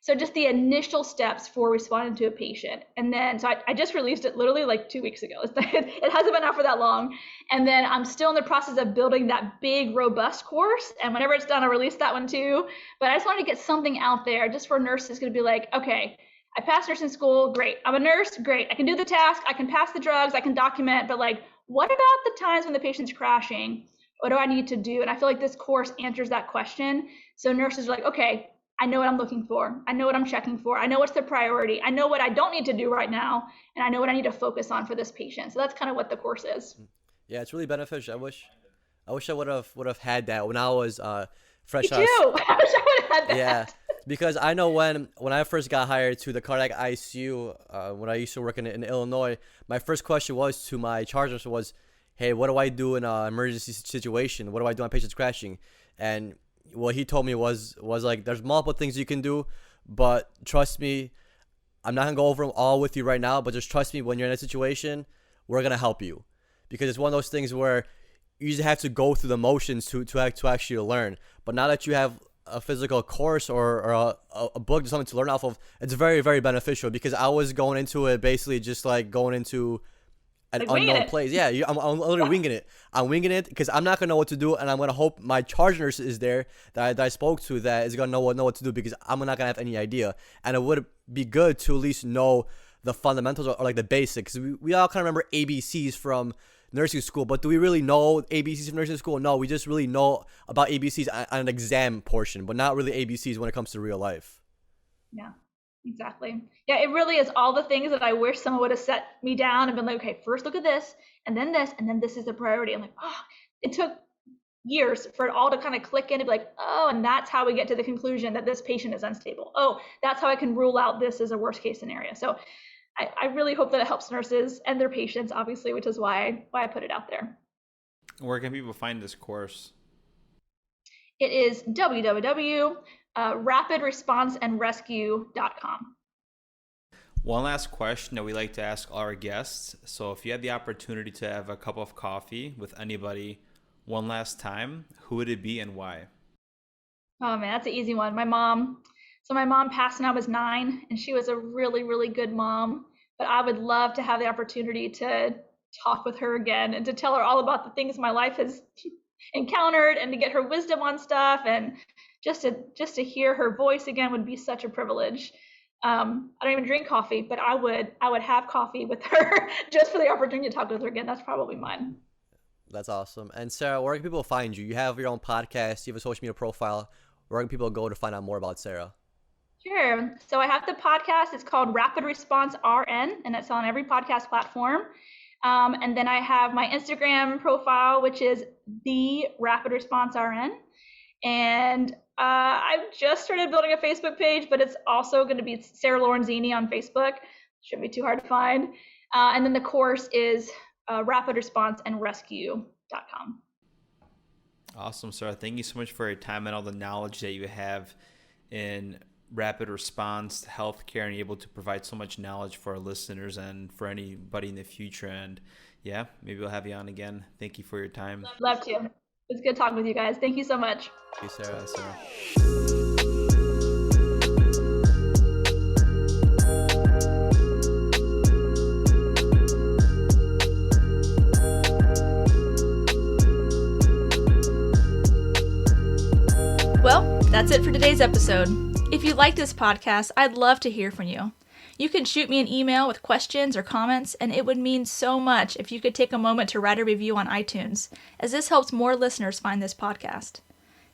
So just the initial steps for responding to a patient. And then, so I just released it literally like 2 weeks ago. It hasn't been out for that long. And then I'm still in the process of building that big, robust course. And whenever it's done, I'll release that one too. But I just wanted to get something out there just for nurses to be like, okay, I passed nursing school, great. I'm a nurse, great. I can do the task, I can pass the drugs, I can document, but like, what about the times when the patient's crashing? What do I need to do? And I feel like this course answers that question. So nurses are like, okay, I know what I'm looking for. I know what I'm checking for. I know what's the priority. I know what I don't need to do right now. And I know what I need to focus on for this patient. So that's kind of what the course is. Yeah, it's really beneficial. I wish I would have had that when I was fresh out. Me too. I wish I would have had that. Yeah, because I know when I first got hired to the cardiac ICU, when I used to work in Illinois, my first question was to my charge nurse was, hey, what do I do in an emergency situation? What do I do when patient's crashing? And what he told me was like, there's multiple things you can do, but trust me, I'm not gonna go over them all with you right now, but just trust me, when you're in a situation, we're gonna help you, because it's one of those things where you just have to go through the motions to actually learn. But now that you have a physical course or a book, something to learn off of, it's very, very beneficial, because I was going into it basically just like going into an unknown place. Yeah, I'm literally winging it. I'm winging it because I'm not going to know what to do, and I'm going to hope my charge nurse is there that I spoke to that is going to know what to do, because I'm not going to have any idea. And it would be good to at least know the fundamentals or like the basics. We all kind of remember ABCs from nursing school, but do we really know ABCs from nursing school? No, we just really know about ABCs on an exam portion, but not really ABCs when it comes to real life. Yeah, exactly. Yeah, it really is all the things that I wish someone would have set me down and been like, okay, first look at this, and then this is the priority. I'm like, oh, it took years for it all to kind of click in and be like, oh, and that's how we get to the conclusion that this patient is unstable. Oh, that's how I can rule out this as a worst case scenario. So I really hope that it helps nurses and their patients, obviously, which is why I put it out there. Where can people find this course? It is www.rapidresponseandrescue.com. One last question that we like to ask our guests. So if you had the opportunity to have a cup of coffee with anybody one last time, who would it be and why? Oh man, that's an easy one. My mom. So my mom passed when I was 9, and she was a really, really good mom. But I would love to have the opportunity to talk with her again and to tell her all about the things my life has encountered, and to get her wisdom on stuff, and just to hear her voice again would be such a privilege. I don't even drink coffee, but I would have coffee with her just for the opportunity to talk with her again. That's probably mine. That's awesome. And Sarah, where can people find you? You have your own podcast, you have a social media profile. Where can people go to find out more about Sarah? Sure. So I have the podcast. It's called Rapid Response RN, and it's on every podcast platform. And then I have my Instagram profile, which is the Rapid Response RN. And I've just started building a Facebook page, but it's also going to be Sarah Lorenzini on Facebook. Shouldn't be too hard to find. And then the course is rapidresponseandrescue.com. Awesome, Sarah. Thank you so much for your time and all the knowledge that you have in rapid response healthcare, and able to provide so much knowledge for our listeners and for anybody in the future. And yeah, maybe we'll have you on again. Thank you for your time. Love to. It's good talking with you guys. Thank you so much. Thank you, Sarah. Well, that's it for today's episode. If you like this podcast, I'd love to hear from you. You can shoot me an email with questions or comments, and it would mean so much if you could take a moment to write a review on iTunes, as this helps more listeners find this podcast.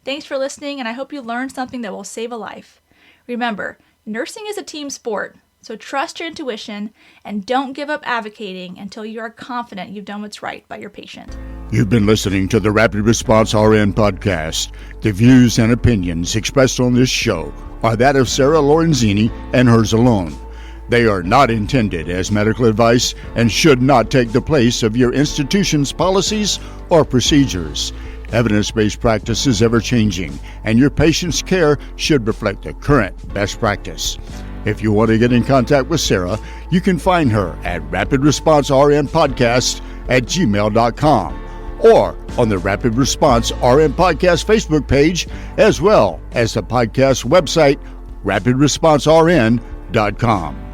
Thanks for listening, and I hope you learned something that will save a life. Remember, nursing is a team sport, so trust your intuition and don't give up advocating until you are confident you've done what's right by your patient. You've been listening to the Rapid Response RN podcast. The views and opinions expressed on this show are that of Sarah Lorenzini and hers alone. They are not intended as medical advice and should not take the place of your institution's policies or procedures. Evidence-based practice is ever-changing, and your patient's care should reflect the current best practice. If you want to get in contact with Sarah, you can find her at rapidresponsernpodcast@gmail.com or on the Rapid Response RN Podcast Facebook page, as well as the podcast website, rapidresponsern.com.